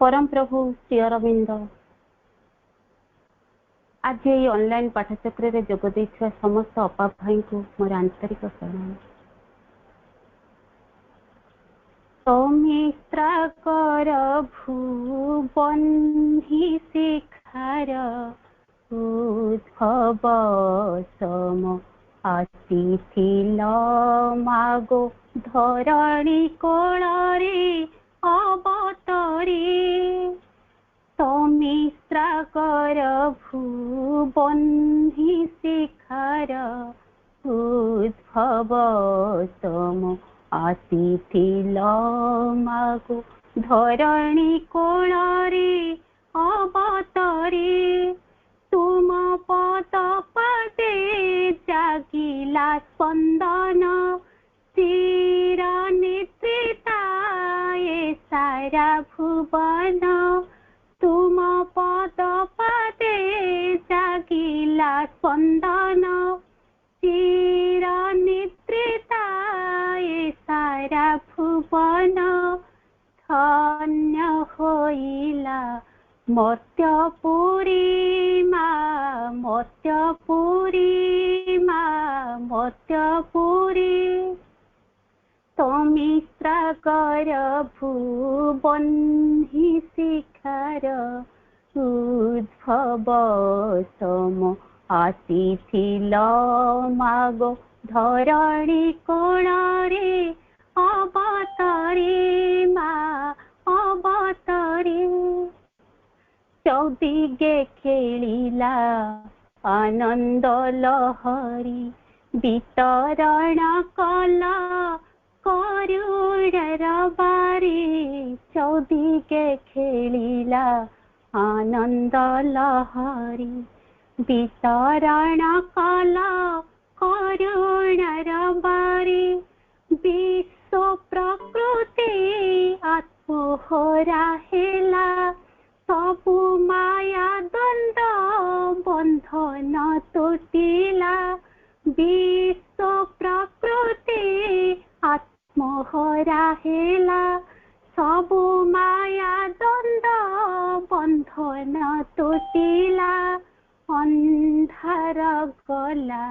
परम प्रभु श्री अरविंद आज ये ऑनलाइन पाठचक्र रे जोग देइछा समस्त अपा भाई को मोर आंतरिक प्रणाम। सौमित्रा कर भुवन ही शिखार उद्भव सम आसीथिल मागो धरणी कोଳରେ अवतरी सौमित्रा कर भुवन ही शिखार उद्भव सम आसीथिल मागो धरणी कोଳରେ अवतरी तुम पद पदे जागिला स्पंदन स्थिर निद्रिता ये सारा भुवन तुम पद पदे जागिला स्पंदन स्थिर निद्रिता ये सारा भुवन धन्य होइला मर्त्यपुरी माँ मर्त्यपुरी माँ मर्त्यपुरी सौमित्रा कर भुवन ही शिखार उद्भव सम आसीथिल मागो धरणी कोଳରେ अवतरी माँ अवतरी चौदिगे खेलिला आनंद लहरी वितरण कला करुणर बारी चौदिगे खेलिला आनंद लहरी वितरण कला करुणर बारी विश्व प्रकृति आत्महरा हेला सबु माया द्वंद बंधन तुटिला विश्व प्रकृति आत्महरा हेला सबु माया द्वंद बंधन तुटिला अंधार गला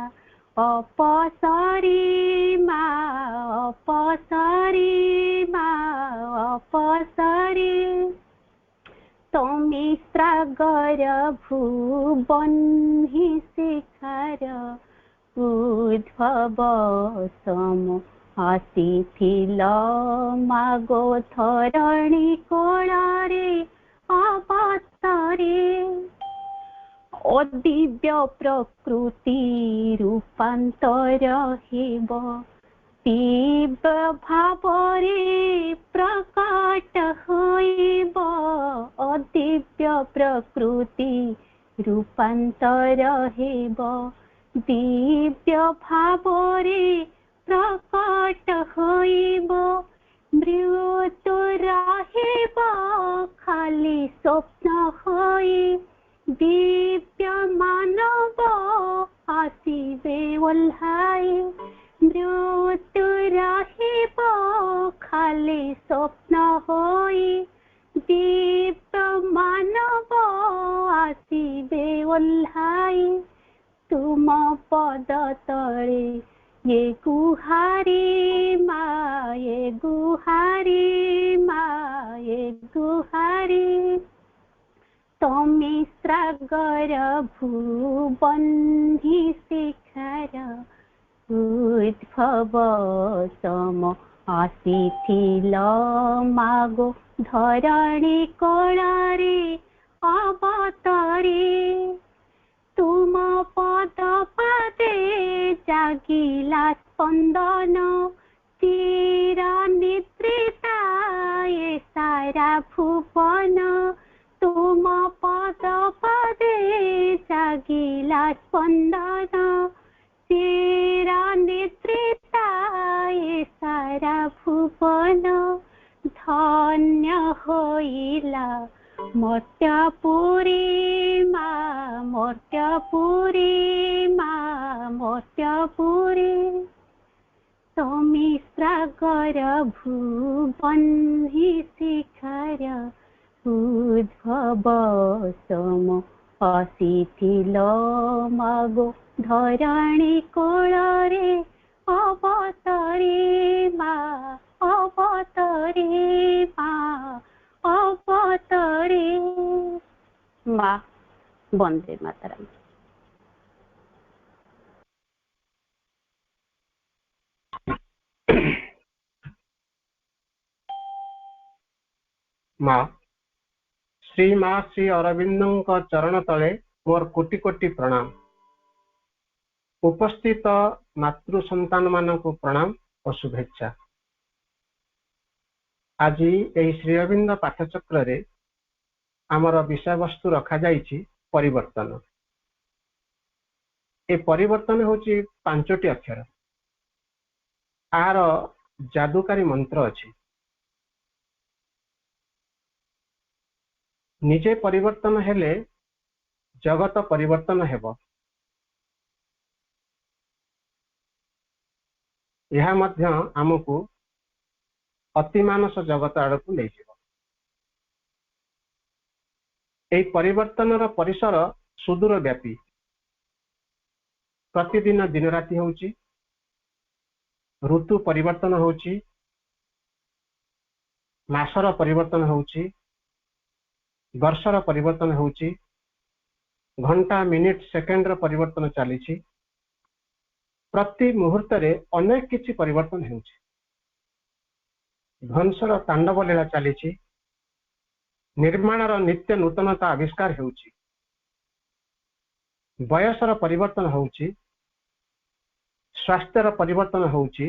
अपसरी माँ अपसरी माँ अपसरी सौमित्रा कर भुवन ही शिखार उद्भव सम आसीथिल मागो धरणी कोଳରେ अवतरी अदिव्य प्रकृति रूपांतर हेब तीव्र भावरे प्रकट होइब अदिव्य प्रकृति रूपांतर हेब दिव्य भावरे प्रकट होइब मृत्यु रहिब खाली स्वप्न होई दिव्य मानव आसिबे ओल्हाई मृत्यु रहिब खाली स्वप्न होई दिव्य मानव आसिबे ओल्हाई तुम पद तले ये गुहारी माँ ये गुहारी माँ ये गुहारी सौमित्रा कर भुवन ही शिखार उद्भव सम आसीथिल मागो धरणी कोଳରେ अवतरी तुम पद पदे जागिला स्पंदन स्थिर निद्रिता ये सारा भुवन तुम पद पदे जागिला स्पंदन स्थिर निद्रिता ये सारा भुवन धन्य होइला मर्त्यपुरी माँ मर्त्यपुरी माँ मर्त्यपुरी सौमित्रा कर भुवन ही शिखार उद्भव सम आसीथिल मागो धरणी कोଳରେ अवतरे मा अवतरे मा अवतरे मा। वंदे मातरम। माँ श्री माँ श्री अरविंदों चरण तले मोर कोटि कोटि प्रणाम। उपस्थित मातृ संतान मानक प्रणाम और शुभेच्छा। आज यही श्री अरविंद पाठचक्र रे आमर विषय वस्तु रखा जाइछि परिवर्तन। ए परिवर्तन होछि पांचटी अक्षर। आर जादुकारी मंत्र अछि। निजे परिवर्तन हेले जगत परिवर्तन हेबो। यह मध्य आमको अतिमानस जगत आड़कू ले जाइबो। एई परिवर्तन परिसर सुदूर व्यापी। प्रतिदिन दिन राति होउची, ऋतु परिवर्तन होउची, मासर परिवर्तन होउची, वर्षर परिवर्तन होउची, घंटा मिनिट सेकेंड र परिवर्तन चलीची। प्रति मुहूर्त रे अनेक किछि परिवर्तन होउची। ध्वंसर तांडव लीला चलीची। निर्माणर नित्य नूतनता आविष्कार होउची। बयसर परिवर्तन होउची, स्वास्थ्यर परिवर्तन होउची,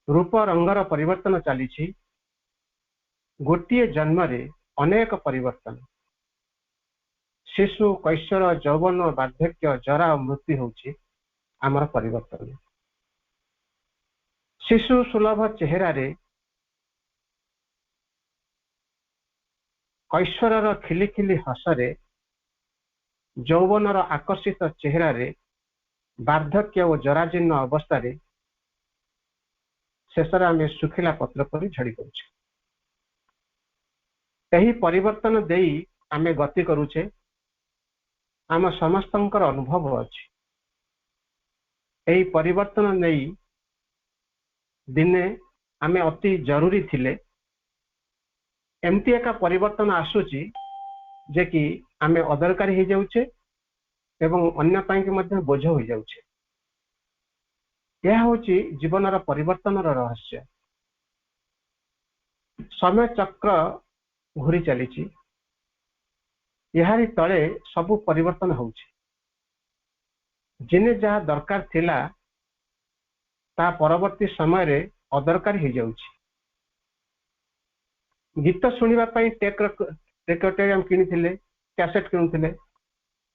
रूप रंगर परिवर्तन चलीची। गोटिए जन्म रे अनेक परिवर्तन। शिशु कैशोर यौवन वार्धक्य जरा मृत्यु होउची आमर परिवर्तन। शिशु सुलभ चेहरा रे कैशोरर खिलिखिली हसरे यौवनर आकर्षित चेहरा रे वार्धक्य और जराजीर्ण अवस्था रे शेष आम सुखिला पत्र पर झड़ी करुचे। यही परिवर्तन देई आमे गति करुचे। आम समस्तंकर अनुभव अछि। यही परिवर्तन नहीं दिने आमे अति जरूरी थिले। एमती एका परिवर्तन आसुची जे कि आमे अदरकारी हो जाउचे एवं अन्य पाई के मध्य बोझ हो जाउचे। यह होची जीवनर परिवर्तनर रहस्य। समय चक्र घूरी चलीची। यारी तले सबु परिवर्तन होउची। जिने जहा दरकार थिला ता परवर्ती समय रे अदरकारी हो जाउची। गीत सुनिबा पई टेप रेकॉर्डर हम किनी थिले, कैसेट किनुथिले,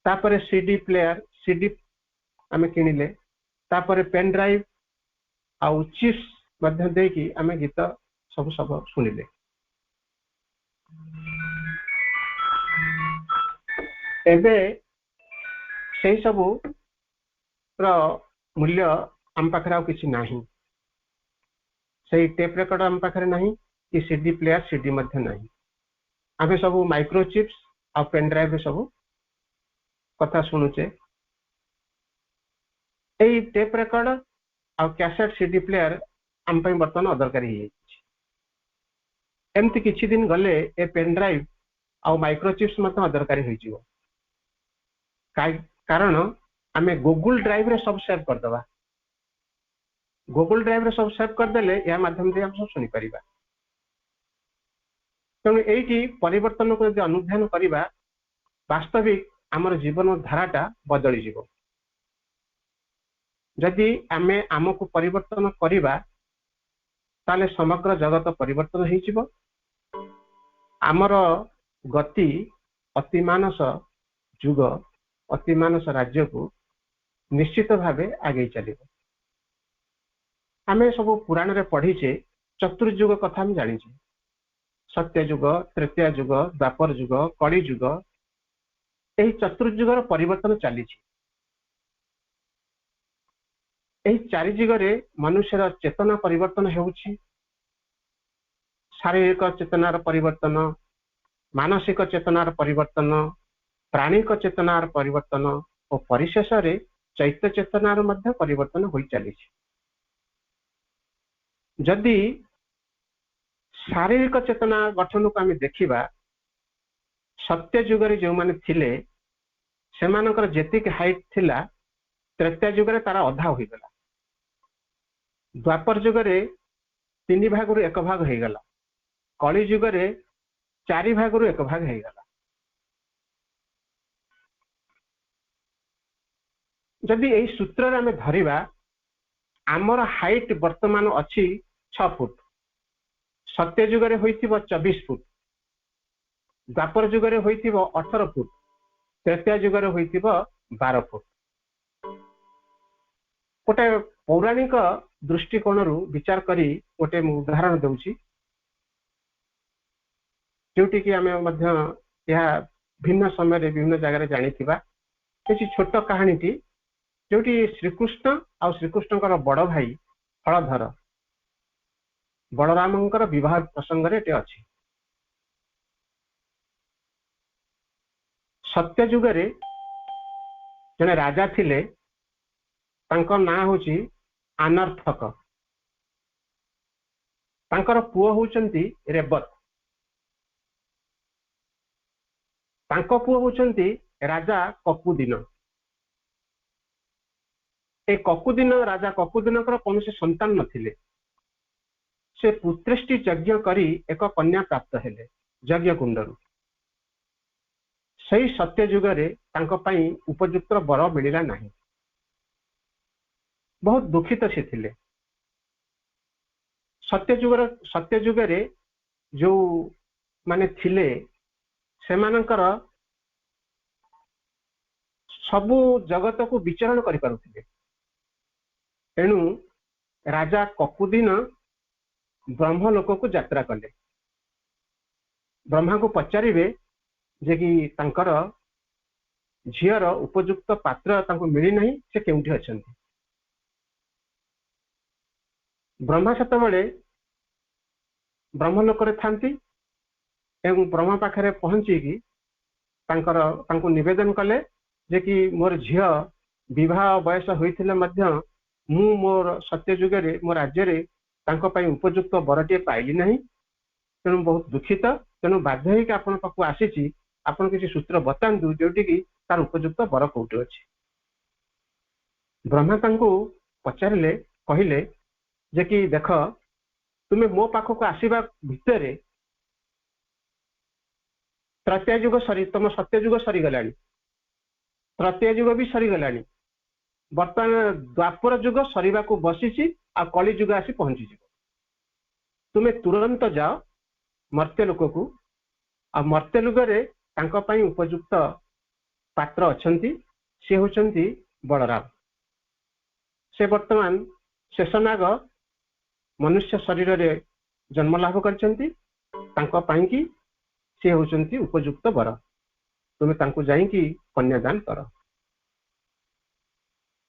तापरे सीडी प्लेयर सीडी आमे किनिले, तापरे पेन ड्राइव आउ चिप्स मध्य देकी आमे गीत सब सब सुनिले। एबे सेही सबु रो मूल्य आम पाखरे आउ किछि नाही। सेही टेप रेकॉर्डर आम पाखरे नाही कि सीडी प्लेयर सीडी मध्य नाही। आमे सबु माइक्रोचिप्स आ पेन ड्राइव सबु कथा सुनुचे। एई टेप रेकॉर्डर आ कैसेट सीडी प्लेयर आम पई बर्तन अदरकारी हे। एमती किछि दिन गले ए पेन ड्राइव आ माइक्रोचिप्स मत अदरकारी होई जिवो। कारण आमे गूगल ड्राइव रे सब सेव कर दबा। गूगल ड्राइव रे सब सेव कर देले या माध्यम से हम सब सुनी परिबा। तेणु एटी परिवर्तन को यदि अनुध्यान करिबा वास्तविक आमर जीवन धाराटा बदली जीवो। जदि आमे आमको परिवर्तन करिबा ताले समग्र जगत परिवर्तन होई जीवो। आमर गति अतिमानस जुग अतिमानस राज्य को निश्चित भावे आगे चलिबो। आमे सब पुराण रे पढ़ीचे चतुर्युग कथा हम जानिचे। सत्य युग, तृतीय युग, द्वापर युग, कली युग, यही चतुर्युगर परिवर्तन चली। यही चारि युग रे मनुष्यर चेतना परिवर्तन होउछि, शारीरिक चेतनार परिवर्तन, मानसिक चेतनार परिवर्तन, प्राणिक चेतनार परिवर्तन और परिशेष रे चैत्य चेतनार मध्य परिवर्तन होई चलीछि। जदि शारीरिक चेतना गठन को आम देखा, सत्य जुगरे जो माने थिले सेमानकर जेतिक हाइट थिला त्रेता जुगरे तारा अधा हो गला, द्वापर जुगरे 3 भागरु 1 भाग हो गला, कली जुगरे 4 भागरु 1 भाग हो गला। जदि यही सूत्र आम धरिबा, आमर हाइट वर्तमान अच्छी 6 फुट, सत्य जुगरे होइथिबो 24 फुट, द्वापर जुगरे होइथिबो 18 फुट, त्रेता जुगरे होइथिबो 12 फुट। गोटे पौराणिक दृष्टिकोण विचार करी गोटे उदाहरण दूची, जोटि कि आमे मध्य यह भिन्न समय विभिन्न जगह जानी किसी छोट कहानी जोटी श्रीकृष्ण आ श्रीकृष्ण बड़ भाई हलधर बलरामंकर विवाह प्रसंग रे अछि। सत्य जुगरे जने राजा थिले, तांको नाम होची अनर्थक, तांकर पुओ होचंती रेबत, तांको पुओ होचंती राजा ककुदिन। ए ककुदिन राजा ककुदिनकर कौनसी संतान नथिले, से पुत्रेष्टि यज्ञ करी एक कन्या प्राप्त हेले यज्ञ कुंडरू। सही सत्य जुगरे तांको पई उपयुक्त वर मिलिला नहीं, बहुत दुखित से थिले। सत्य जुगरे जो माने थिले सेमानकर सबु जगत को विचरण करि पारुथिले। एणु राजा ककुदिन ब्रह्मलोक को यात्रा कले। ब्रह्मा को पचारिबे जे कि तांकर झियर उपयुक्त पात्र तांको मिली नहीं, से केउठी अछंती। ब्रह्मा सेतबेले ब्रह्मलोक रे थांती एवं ब्रह्मा पाखरे पहुंची कि तांको निवेदन कले जे कि मोर झिय विवाह बयस होइथिले मध्य मु मोर सत्य जुगरे मोर राज्य रे तांको पई उपयुक्त बरटिए पाइली नहीं, तेणु बहुत दुखित। तेणु बाध्य होइक आपण पाखु आसीची, आपण किसी सूत्र बतांतु जोटी कि तार उपयुक्त बर कोउठी अछि। ब्रह्मा तांको पचारिले, कहिले जे कि देख तुमे मो पाखक आसीबा भितरे तृतीय युग सरी, तुम सत्य युग सरी गलानी, तृतीय युग भी सरी गलानी, वर्तमान द्वापर युग सरीबा को बसीची आ कली युग आसी पहुंची जिवो। तुमे तुरंत जाओ मर्त्य लोक को, आ मर्त्य युगरे तांको पई उपयुक्त पात्र अछंती, से होचंती बलराम। से वर्तमान शेषनाग मनुष्य शरीर रे जन्म लाभ करछंती, तांको पई कि से होचंती उपयुक्त वर। तुमे तांको जाई कि कन्यादान कर।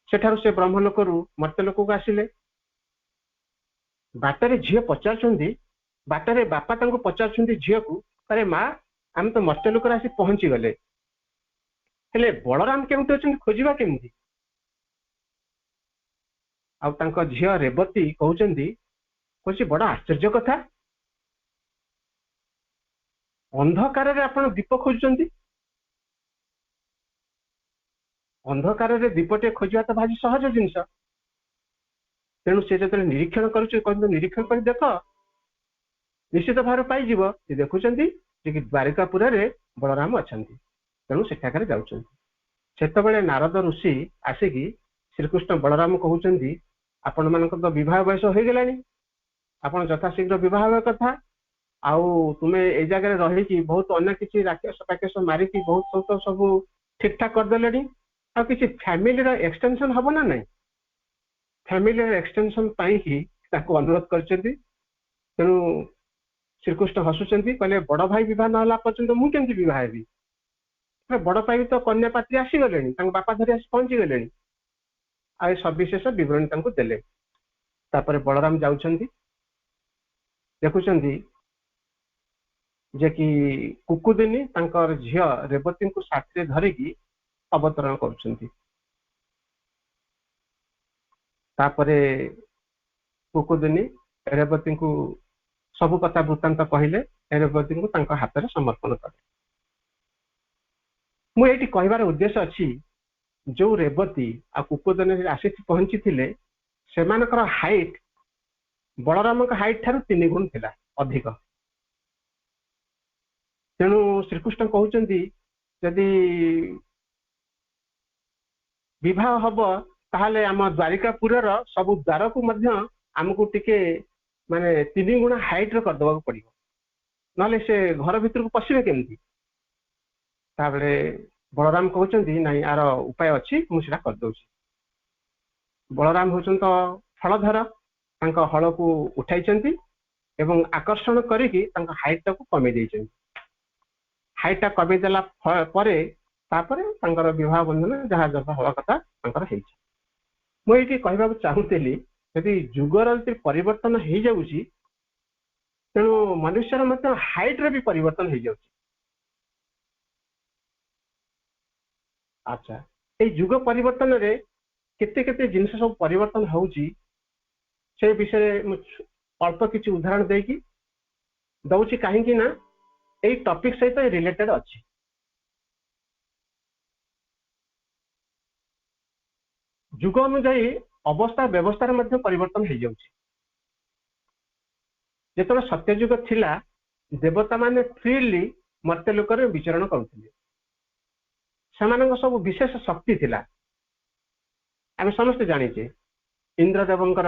सेठारु से ब्रह्मलोक रु मर्त्यलोक को आसिले। बाटरे झिय पचारछंती, बाटरे बापा तांको पचारछंती झिय को, अरे माँ आम तो मर्त्यलोक रे आसी पहुंची गले, हेले बलराम केमती अछंती खोजिबा केमती। आ तांको झिय रेवती कहउछंती, कोची बड़ा आश्चर्य कथा, अंधकार रे आपण दीप खोजुचंती, अंधकार रे दीपटे खोजिबा तो भाजी सहज जिनिस। तेणु से जतले निरीक्षण करूचे, कहते निरीक्षण कर देख, निश्चित भाव पाइजिव। से देखुचंती जे कि द्वारिकापुर रे बलराम अछंती, तेणु सेठाकर जाउचंती। सेतबेले नारद ऋषि आसिकी श्रीकृष्ण बलराम कहउचंती, आपण मानक तो विवाह बयस हो गेलानी, आपण यथाशीघ्र विवाह होगा कथा। आउ तुमे ए जगह रही कि बहुत अन्य किसी राक्षस पाकेश मारिकी बहुत सब ठीक ठाक कर देलेनी। आ किसी फैमिली रा एक्सटेंशन हबो ना नहीं, फैमिली रा एक्सटेंशन पाई ही ताको अनुरोध करचंती। तेणु श्रीकृष्ण हसुचंती, कहले बड़ भाई विवाह न होला पर्यंत मु केमती विवाह हेबी। बड़ भाई तो कन्या पात्री आसी गलेनी, तांको बापा धरी आसी पहुंची गलेनी। आ सविशेष विवरण तांको देले। तापरे बलराम जाउचंती, देखुचंती जे कि कुकुदिनी तांकर झियो रेवती को साथी धरिकी अवतरण करुछंती। तापरे कुकुदिनी रेवती को सब कथा वृत्तांत कहले, रेवती को तांका हाथ में समर्पण कले। मु एटी कहबार उद्देश्य अछि जो रेवती आ कुकुदिनी आसी पहुंची थिले सेमानकर हाइट बलराम हाइट ठारू 3 गुण थिला अधिक। तेणु श्रीकृष्ण कहउचंदी यदि विवाह हब ताहले आम द्वारिकापुर सब द्वार को मध्य आमको टिके माने 3 गुणा हाइट रो कर दबा पड़िबो, नले से घर भीतर को पसिबे केमती। ताबले बलराम कहउचंदी नाही आर उपाय अछि, मु सेटा कर दउची। बलराम होचन तो फलधर, तांका हल को उठाइचंती एवं आकर्षण करिकी तांका हाइट को कमे देइचंती। हाइट कमे देला परे तापरे तांकर विवाह बंधन जहाँ जहाँ हवा कथा तांकर हेइछि। मु एटी कहबाक चाहूतेली यदि जुगर यदि परिवर्तन हो जाउछि तेणु मनुष्यर मतलब हाइट रे भी परिवर्तन हो जाउछि। अच्छा, ए जुग परिवर्तन रे केते केते जिनिस सब परिवर्तन होउछि से विषय मु अल्प किछि उदाहरण देकी दउछि, काहे कि ना ए टॉपिक सहित रिलेटेड अछि। जुग अनुଯାयी अवस्था व्यवस्था मध्य परिवर्तन हो जाउछि। जेतबे सत्य जुग थिला देवता माने फ्रीली मर्त्य लोक रे विचरण करुथिले, सेमानक सब विशेष शक्ति थिला। आमे समस्त जानिचे इंद्रदेवंकर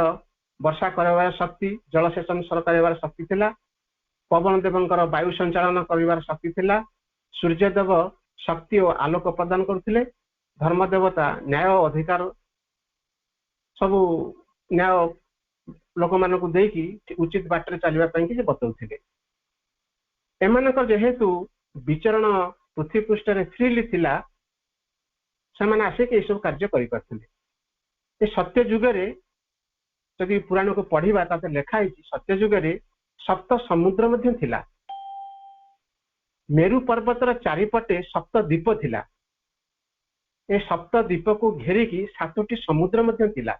वर्षा करबार शक्ति, जलसेचन सरकार शक्ति थिला, पवन देवंकर वायु संचालन करिवार शक्ति थिला, सूर्यदेव शक्ति और आलोक प्रदान करथिले, धर्म देवता न्याय अधिकार सब न्याय लोक मान को देकी उचित बाटर चलवा कि बतौथिले। एमानकर जेहेतु विचरण पृथ्वी पृष्ठ रे फ्रीली थिला सेमाने आसिक ए सब कार्य करि करथिले। ए सत्य जुग रे जदि पुराण को पढ़िबा ताते लेखा है सत्य जुग रे सप्त समुद्र मध्य थिला। मेरु पर्वतर चारिपटे सप्त द्वीप थिला। ए सप्त द्वीप को घेरिकी 7टी समुद्र मध्य थिला।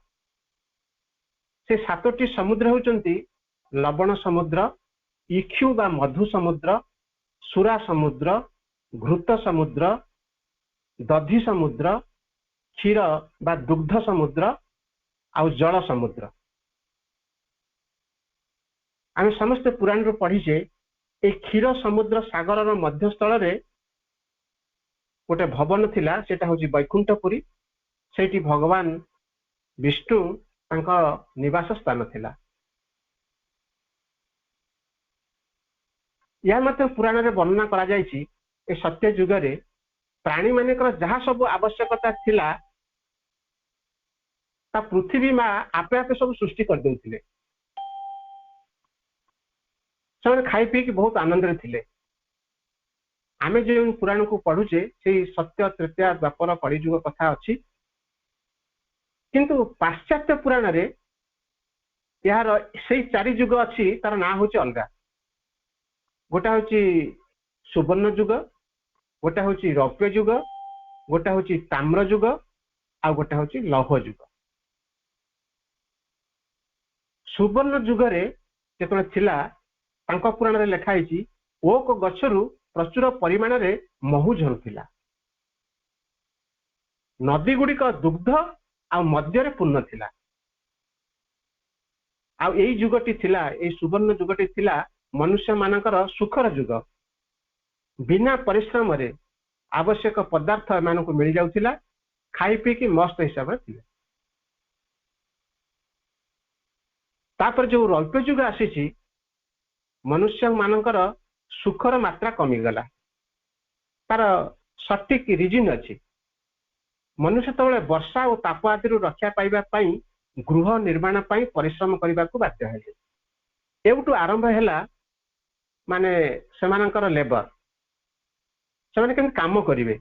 से 7टी समुद्र होचंती लवण समुद्र, इक्षु बा मधु समुद्र, सुरा समुद्र, घृत समुद्र, दधि समुद्र, क्षीर बा दुग्ध समुद्र आउ जल समुद्र। आम समस्त पुराण रो पढ़ीचे ए क्षीर समुद्र सागर मध्यस्थल रे गोटे भवन थिला, सेटा होची वैकुंठपुरी। सेठी भगवान विष्णु तांका निवास स्थान थिला। या मते पुराण रे वर्णना करा जायछि ए सत्य जुग रे प्राणी मानकर जहाँ सब आवश्यकता थिला ता पृथ्वी माँ आपे आपे सब सृष्टि कर देउथिले। से खाई पी बहुत आनंद रे थिले। आमे जो पुराण को पढ़ुचे से सत्य तृतीया द्वापर कलिजुग कथा अछि, किंतु पाश्चात्य पुराण रे यार से 4 जुग अछि, तार ना होची अलगा। गोटा होची सुवर्ण जुग, गोटा होची रौप्य जुग, गोटा होची ताम्र जुग आ गोटा होची लौह जुग। सुवर्ण जुग रे जेतले थिला तांका पुराण रे लेखा है ओक गछरु प्रचुर परिमाण रे महू झरुथिला। नदी गुड़िक दुग्ध आ मध्य रे पूर्ण थिला। आ एई जुगटी थिला, एई सुवर्ण जुगटी थिला मनुष्य मानकर सुखर जुग। बिना परिश्रम रे आवश्यक पदार्थ मान को मिल जाउथिला, खाई पी की मस्त हिसाब रे थिला। तापर जो रौप्य जुग आसीची मनुष्य मानकर सुखर मात्रा कमी गला। तार सटीक रिजन अछि। मनुष्य तबले वर्षा और ताप आदि रक्षा पाइबा पई गृह निर्माण पई परिश्रम करबा को बाध्य हेले। एउटु आरंभ हैला माने सेमानकर लेबर सेमाने केन काम करिवे,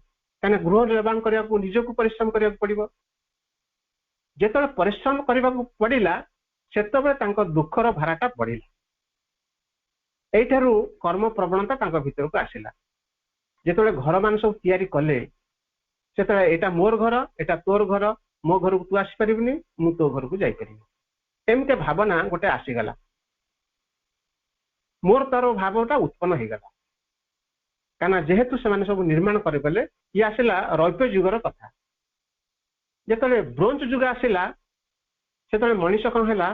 काने गृह निर्माण करबा को निजको परिश्रम करबा पड़िबो। जेतले परिश्रम करबा को पड़िला सेतबे तांको दुखर भाराटा पड़िला। ଏଇଠାରୁ କର୍ମ ପ୍ରବଣତା ତାଙ୍କ ଭିତରକୁ ଆସିଲା। ଯେତେବେଳେ ଘର ମାନ ସବୁ ତିଆରି କଲେ, ସେତେବେଳେ ଏଇଟା ମୋର ଘର, ଏଇଟା ତୋର ଘର, ମୋ ଘରକୁ ତୁ ଆସିପାରିବୁନି, ମୁଁ ତୋ ଘରକୁ ଯାଇପାରିବି, ଏମିତି ଭାବନା ଗୋଟେ ଆସିଗଲା। ମୋର ତାର ଭାବଟା ଉତ୍ପନ୍ନ ହେଇଗଲା। କାରଣ ଯେହେତୁ ସେମାନେ ସବୁ ନିର୍ମାଣ କରିଗଲେ, ଇଏ ଆସିଲା ରୌପ୍ୟ ଯୁଗର କଥା। ଯେତେବେଳେ ବ୍ରୋଞ୍ଜ ଯୁଗ ଆସିଲା, ସେତେବେଳେ ମଣିଷ କଣ ହେଲା,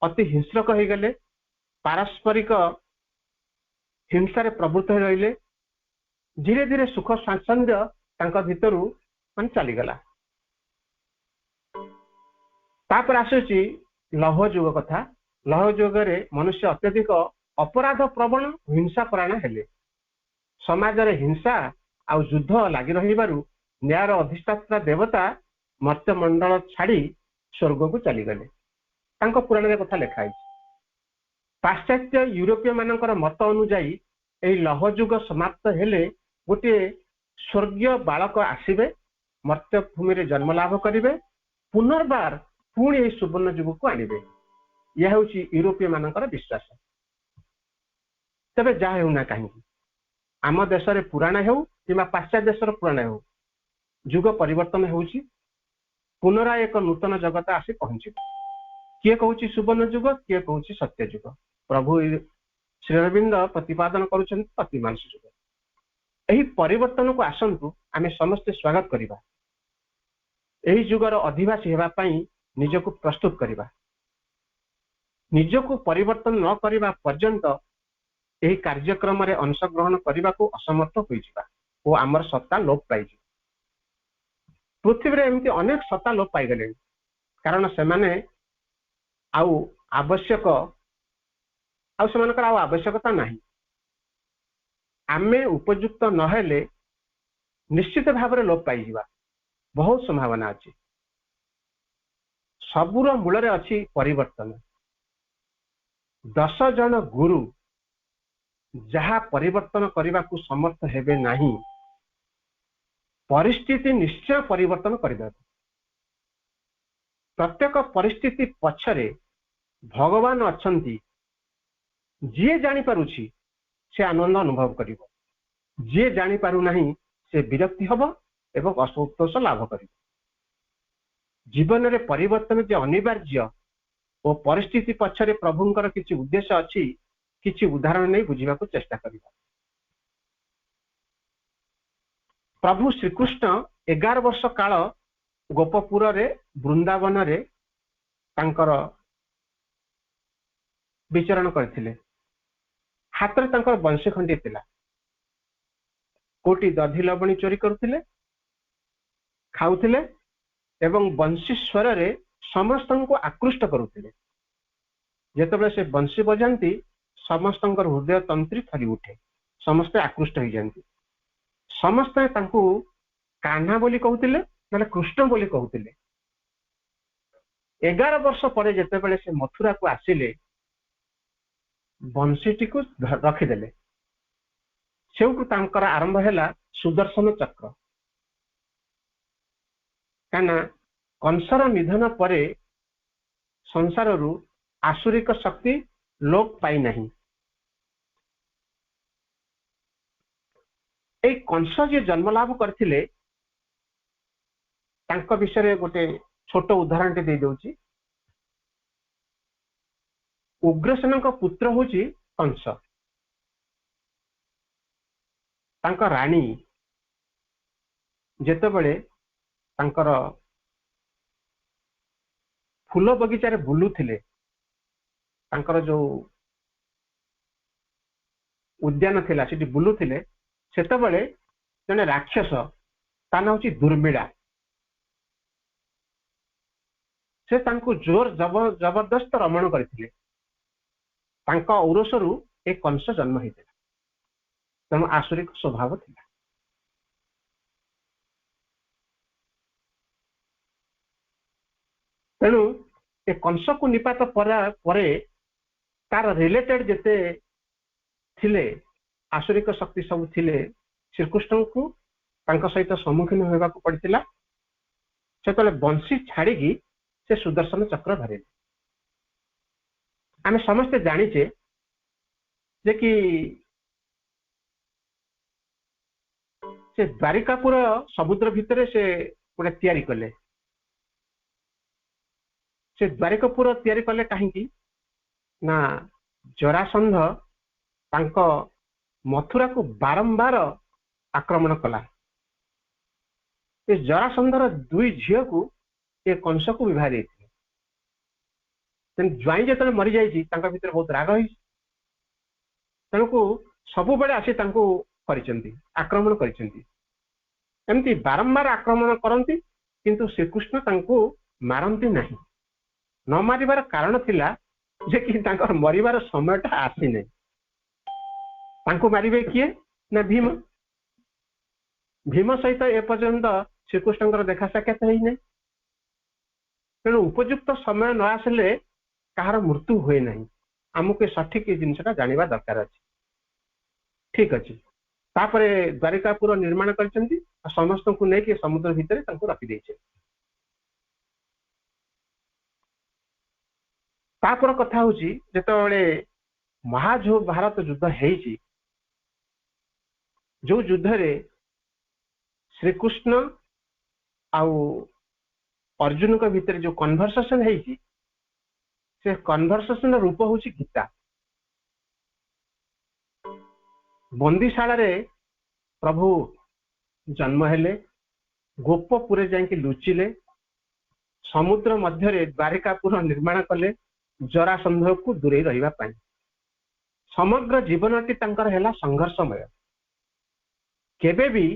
ଅତି ହିଂସ୍ରକ ହେଇଗଲେ, ପାରସ୍ପରିକ ହିଂସାରେ ପ୍ରବୃତ୍ତ ହୋଇ ରହିଲେ। ଧୀରେ ଧୀରେ ସୁଖ ସ୍ୱାଚ୍ଛନ୍ଦ୍ୟ ତାଙ୍କ ଭିତରୁ ମାନେ ଚାଲିଗଲା। ତାପରେ ଆସୁଛି ଲୌହ ଯୁଗ କଥା। ଲୌହ ଯୁଗରେ ମନୁଷ୍ୟ ଅତ୍ୟଧିକ ଅପରାଧ ପ୍ରବଣ, ହିଂସା ପରାୟଣ ହେଲେ। ସମାଜରେ ହିଂସା ଆଉ ଯୁଦ୍ଧ ଲାଗି ରହିବାରୁ ନ୍ୟାୟର ଅଧିଷ୍ଠାତା ଦେବତା ମର୍ତ୍ତ୍ୟମଣ୍ଡଳ ଛାଡି ସ୍ୱର୍ଗକୁ ଚାଲିଗଲେ। ତାଙ୍କ ପୁରାଣରେ କଥା ଲେଖା ହେଇଛି। ପାଶ୍ଚାତ୍ୟ ୟୁରୋପୀୟ ମାନଙ୍କର ମତ ଅନୁଯାୟୀ ଏହି ଲୌହ ଯୁଗ ସମାପ୍ତ ହେଲେ ଗୋଟିଏ ସ୍ୱର୍ଗୀୟ ବାଳକ ଆସିବେ, ମର୍ତ୍ତ୍ୟ ଭୂମିରେ ଜନ୍ମ ଲାଭ କରିବେ, ପୁନର୍ବାର ପୁଣି ଏହି ସୁବର୍ଣ୍ଣ ଯୁଗକୁ ଆଣିବେ। ଏହା ହେଉଛି ୟୁରୋପୀୟ ମାନଙ୍କର ବିଶ୍ୱାସ। ତେବେ ଯାହା ହେଉନା କାହିଁକି, ଆମ ଦେଶରେ ପୁରାଣ ହେଉ କିମ୍ବା ପାଶ୍ଚାତ୍ୟ ଦେଶର ପୁରାଣ ହେଉ, ଯୁଗ ପରିବର୍ତ୍ତନ ହେଉଛି। ପୁନରାୟ ଏକ ନୂତନ ଜଗତ ଆସି ପହଞ୍ଚିବ। କିଏ କହୁଛି ସୁବର୍ଣ୍ଣ ଯୁଗ, କିଏ କହୁଛି ସତ୍ୟ ଯୁଗ। ପ୍ରଭୁ ଶ୍ରୀ ଅରବିନ୍ଦ ପ୍ରତିପାଦନ କରୁଛନ୍ତି ପ୍ରତିମାନସ ଯୁଗ। ଏହି ପରିବର୍ତ୍ତନକୁ ଆସନ୍ତୁ ଆମେ ସମସ୍ତେ ସ୍ୱାଗତ କରିବା। ଏହି ଯୁଗର ଅଧିବାସୀ ହେବା ପାଇଁ ନିଜକୁ ପ୍ରସ୍ତୁତ କରିବା। ନିଜକୁ ପରିବର୍ତ୍ତନ ନ କରିବା ପର୍ଯ୍ୟନ୍ତ ଏହି କାର୍ଯ୍ୟକ୍ରମରେ ଅଂଶଗ୍ରହଣ କରିବାକୁ ଅସମର୍ଥ ହୋଇଯିବା ଓ ଆମର ସତ୍ତା ଲୋପ ପାଇଯିବ। ପୃଥିବୀରେ ଏମିତି ଅନେକ ସତ୍ତା ଲୋପ ପାଇଗଲେଣି, କାରଣ ସେମାନେ ସେମାନଙ୍କର ଆଉ ଆବଶ୍ୟକତା ନାହିଁ। ଆମେ ଉପଯୁକ୍ତ ନହେଲେ ନିଶ୍ଚିତ ଭାବରେ ଲୋପ ପାଇଯିବା, ବହୁତ ସମ୍ଭାବନା ଅଛି। ସବୁର ମୂଳରେ ଅଛି ପରିବର୍ତ୍ତନ। 10 ଜଣ ଗୁରୁ ଯାହା ପରିବର୍ତ୍ତନ କରିବାକୁ ସମର୍ଥ ହେବେ ନାହିଁ, ପରିସ୍ଥିତି ନିଶ୍ଚୟ ପରିବର୍ତ୍ତନ କରିଦେବ। ପ୍ରତ୍ୟେକ ପରିସ୍ଥିତି ପଛରେ ଭଗବାନ ଅଛନ୍ତି। ଯିଏ ଜାଣିପାରୁଛି ସେ ଆନନ୍ଦ ଅନୁଭବ କରିବ, ଯିଏ ଜାଣିପାରୁନାହିଁ ସେ ବିରକ୍ତି ହବ ଏବଂ ଅସନ୍ତୋଷ ଲାଭ କରିବ। ଜୀବନରେ ପରିବର୍ତ୍ତନ ଯେ ଅନିବାର୍ଯ୍ୟ ଓ ପରିସ୍ଥିତି ପଛରେ ପ୍ରଭୁଙ୍କର କିଛି ଉଦ୍ଦେଶ୍ୟ ଅଛି, କିଛି ଉଦାହରଣ ନେଇ ବୁଝିବାକୁ ଚେଷ୍ଟା କରିବା। ପ୍ରଭୁ ଶ୍ରୀକୃଷ୍ଣ 11 ବର୍ଷ କାଳ ଗୋପପୁରରେ ବୃନ୍ଦାବନରେ ତାଙ୍କର ବିଚରଣ କରିଥିଲେ। ହାତରେ ତାଙ୍କର ବଂଶୀ ଖଣ୍ଡି ଥିଲା। କୋଉଠି ଦଧି ଲବଣୀ ଚୋରି କରୁଥିଲେ, ଖାଉଥିଲେ ଏବଂ ବଂଶୀ ସ୍ୱରରେ ସମସ୍ତଙ୍କୁ ଆକୃଷ୍ଟ କରୁଥିଲେ। ଯେତେବେଳେ ସେ ବଂଶୀ ବଜାନ୍ତି ସମସ୍ତଙ୍କର ହୃଦୟ ତନ୍ତ୍ରୀ ଥରି ଉଠେ, ସମସ୍ତେ ଆକୃଷ୍ଟ ହେଇଯାନ୍ତି। ସମସ୍ତେ ତାଙ୍କୁ କାହ୍ନା ବୋଲି କହୁଥିଲେ, ନହେଲେ କୃଷ୍ଣ ବୋଲି କହୁଥିଲେ। 11 ବର୍ଷ ପରେ ଯେତେବେଳେ ସେ ମଥୁରାକୁ ଆସିଲେ, ବଂଶୀଟିକୁ ରଖିଦେଲେ। ସେଉଠୁ ତାଙ୍କର ଆରମ୍ଭ ହେଲା ସୁଦର୍ଶନ ଚକ୍ର। କାହିଁକିନା କଂସର ନିଧନ ପରେ ସଂସାରରୁ ଆସୁରିକ ଶକ୍ତି ଲୋପ ପାଇନାହିଁ। ଏଇ କଂସ ଯିଏ ଜନ୍ମ ଲାଭ କରିଥିଲେ, ତାଙ୍କ ବିଷୟରେ ଗୋଟେ ଛୋଟ ଉଦାହରଣଟେ ଦେଇଦଉଛି। ଉଗ୍ରସେନଙ୍କ ପୁତ୍ର ହଉଛି କଂସ। ତାଙ୍କ ରାଣୀ ଯେତେବେଳେ ତାଙ୍କର ଫୁଲ ବଗିଚାରେ ବୁଲୁଥିଲେ, ତାଙ୍କର ଯୋଉ ଉଦ୍ୟାନ ଥିଲା ସେଠି ବୁଲୁଥିଲେ, ସେତେବେଳେ ଜଣେ ରାକ୍ଷସ, ତା ନାଁ ହଉଛି ଦୁର୍ମିଳା, ସେ ତାଙ୍କୁ ଜୋର ଜବରଦସ୍ତ ରମଣ କରିଥିଲେ। ତାଙ୍କ ଔରସରୁ ଏ କଂସ ଜନ୍ମ ହେଇଥିଲା। ତେଣୁ ଆସୁରିକ ସ୍ୱଭାବ ଥିଲା। ତେଣୁ ଏ କଂସକୁ ନିପାତ ପରେ ତାର ରିଲେଟେଡ ଯେତେ ଥିଲେ ଆସୁରିକ ଶକ୍ତି ସବୁ ଥିଲେ, ଶ୍ରୀକୃଷ୍ଣଙ୍କୁ ତାଙ୍କ ସହିତ ସମ୍ମୁଖୀନ ହେବାକୁ ପଡିଥିଲା। ସେତେବେଳେ ବଂଶୀ ଛାଡିକି ସେ ସୁଦର୍ଶନ ଚକ୍ର ଧରିଲେ। ଆମେ ସମସ୍ତେ ଜାଣିଛେ जे कि से द्वारिकापुर समुद्र भितर से गोटे तैयारी कले। से द्वारिकापुर तैयारी कले कहीं ना जरासंध तांको मथुरा को बारंबार आक्रमण कला। जरासंधर दुई झील को ये कंस को विवाह देते ज्वाई जो मरी जाइए भीतर बहुत राग हो तेणुक सबु बेले आसी आक्रमण करमती बारंबार आक्रमण करती किंतु श्रीकृष्ण तांको मारती नहीं। न मारिबार कारण थिला जे कि तांकर मरिबार समयटा आसी नहीं। तांको मारिबे किए ना भीम। भीम सहित एपर्यंत श्रीकृष्ण देखा साक्षात है नहीं। तेणु उपयुक्त समय न आसिले कहार मृत्यु हुए नहीं। आमको सठिक जिनसा जाना दरकार अच्छे। ठीक अच्छे तापरे द्वारिकापुर निर्माण कर समस्त को लेकिन समुद्र भितर रखी तापर कथा हूँ जिते महाभारत युद्ध है जो युद्ध रे श्रीकृष्ण आउ अर्जुन के भितर जो कन्वर्सेशन है से कन्वर्सेशन रूप हूँ गीता। बंदीशाला रे प्रभु जन्म हेले गोपपुरे जाके लुचिले समुद्र मध्य द्वारिकापुर निर्माण कले जरासंध को दूरे रहिबा पाई। समग्र जीवनटी तांकर हैला संघर्षमय। केबे भी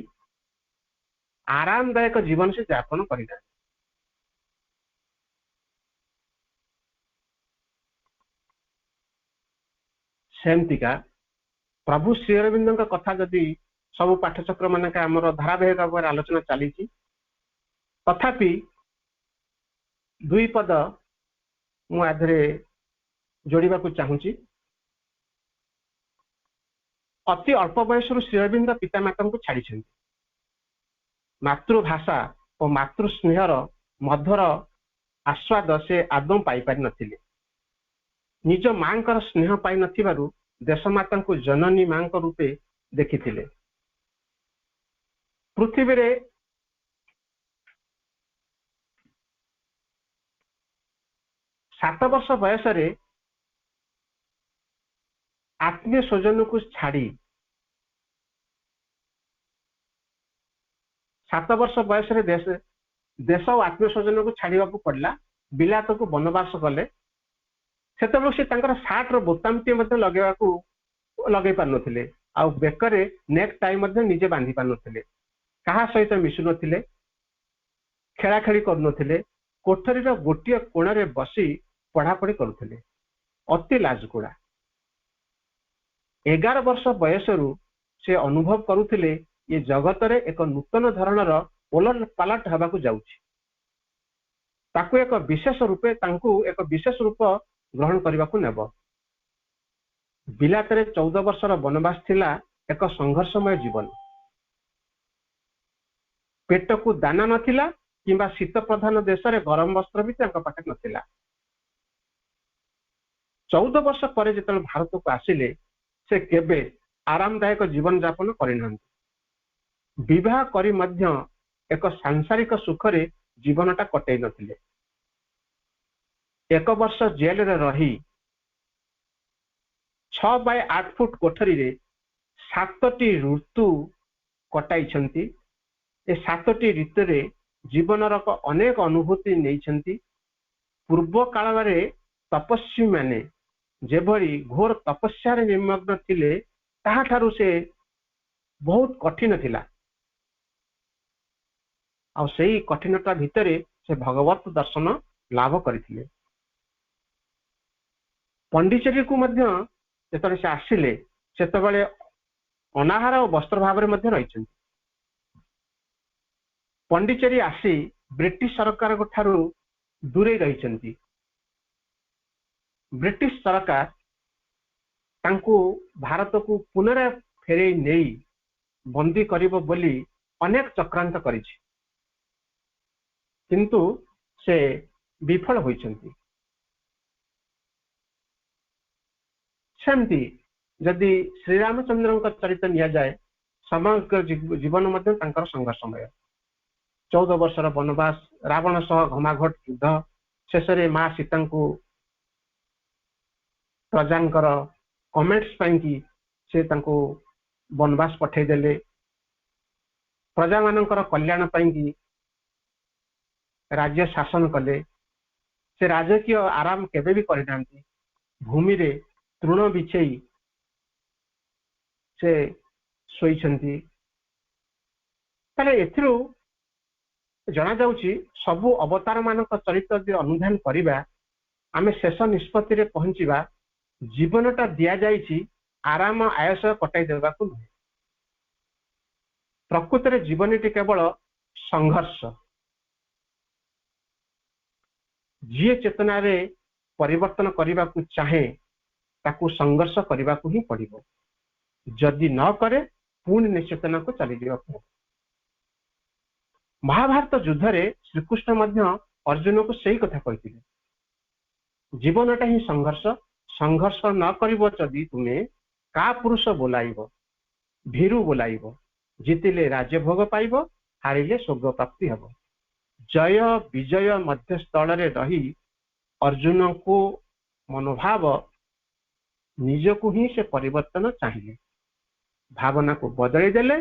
आरामदायक जीवन से यापन करिना। सेमतिका प्रभु श्री अरविंद कथा जदि सब पाठचक्र मान के आमर धारावाहिक भाव आलोचना चली तथापि दुई पद मुझे जोड़वा चाहूँगी। अति अल्प बयस श्री अरविंद पितामाता को छाड़ी मातृभाषा और मातृस्नेहर मधुर आस्वाद से आदौ पाई पारि नथिले। निज मां स्नेह पाई नथिबारु देशमाता को जननी मां रूपे देखिथिले। पृथ्वी रे 7 वर्ष बयस आत्मीय स्वजन को छाड़ी 7 वर्ष बयस देश और आत्मीय स्वजन को छाड़ा पड़ा। बिलात को वनवास कले से सार्ट बोताम लगे पार नथिले आउ बेकरे नेक टाइम निजे बांधि पार नथिले। कहा सहित मिशु नथिले खेलाखेली करुनथिले। कोठरी गोटे कोण रे बसी पढ़ापढ़ी करुथिले। अति लाजकुड़ा 11 वर्ष बयसरु से अनुभव करुथिले ये जगत रे एक नूतन धरणर ओलट पालट हबाकू जाउछि। ताकू एक विशेष रूपे एक विशेष रूप ग्रहण करने को नेब। बिलात रे 14 वर्षर वनवास थिला एक संघर्षमय जीवन। पेट को दाना नथिला किंबा शीत प्रधान देश रे गरम वस्त्र भी पाखे नथिला। 14 वर्ष पर जिते भारत को आसिले से केबे आरामदायक जीवन यापन करना। विवाह करी मध्य एक सांसारिक सुखरे जीवनटा कटै नथिले। 1 वर्ष जेल रे रही 6 बाय 8 फुट कोठरी रे 7टी ऋतु कटाई। ए 7टी ऋतु रे जीवनर अनेक अनुभूति नहीं। पूर्व काल में तपस्वी माने जेभली घोर तपस्या निमग्न थिले ताहाठारु से बहुत कठिन थिला। आ सही कठिनता भितरे से भगवत दर्शन लाभ करथिले। पंडिचेरी को मध्य जेतरे से आसिले सेतबेले अनाहार और वस्त्र भाव में रही। पंडिचेरी आसी ब्रिटिश सरकार ठारू दूरे रही। ब्रिटिश सरकार तांको भारत को पुनः फेरे नहीं बंदी करिबो बोली अनेक चक्रांत करिछि किंतु से विफल होइछन्ति। सेमती जदि श्रीरामचंद्र चरित्र निया जाए समग्र जीवन मध्य तांकर संघर्षमय 14 वर्षर वनवास रावण सह घमाघट युद्ध शेषरे मां सीता को प्रजांकर कमेंट्स पाई से तांको वनवास पठे देले प्रजा मानकर कल्याण पाई राज्य शासन कले से राजकीय आराम केबे भी करना भूमि रे तृण बिछेई से शोइछंती ताले एथिरु जना जाउची सबु अवतार मानक चरित्र जे अनुधान करिबा आमे शेष निष्पत्ति रे पहुंचीबा जीवनटा दिया जाइछि आराम आयस कटाई देबा को नहीं प्रकृत रे जीवनटी केवल संघर्ष जी चेतना रे परिवर्तन करने को चाहे ताकू संघर्ष करने को ही पड़ो जदि न करे पुणी निचेतना को चली जावा महाभारत युद्ध रे श्रीकृष्ण मध्य अर्जुन को सही कथा कहते जीवनटा ही संघर्ष संघर्ष न करिवो जदि तुमे का पुरुष बोलाइब भीरु बोलाइब जीतिले राज्य भोग पाइब हारिले स्वर्ग प्राप्ति हब जय विजय मध्य स्थल रे रही अर्जुन को मनोभाव निजको ही से परिवर्तन चाहिए भावना को बदली देले